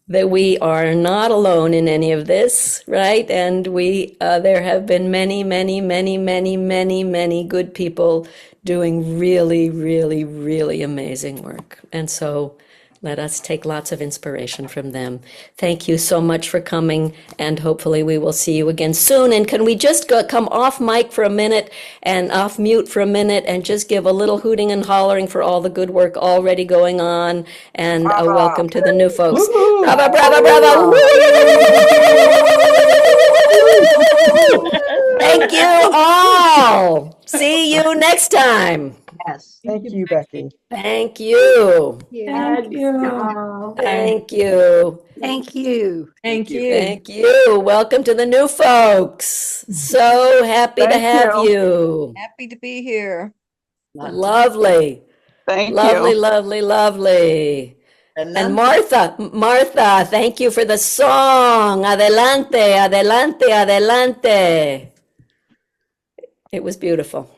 that we are not alone in any of this, right? And there have been many, many, many, many, many, many good people doing really, really, really amazing work. And so let us take lots of inspiration from them. Thank you so much for coming, and hopefully we will see you again soon. And can we just come off mic for a minute and off mute for a minute and just give a little hooting and hollering for all the good work already going on, and a welcome to the new folks. Bravo, bravo, bravo. Thank you all. See you next time. Yes. Thank you, Becky. Thank you. Thank you. Thank you. Thank you. Thank you. Thank you. Welcome to the new folks. So happy to have you. Happy to be here. Lovely. Thank Lovely, you. lovely, lovely. And Martha, thank you for the song. Adelante, adelante, adelante. It was beautiful.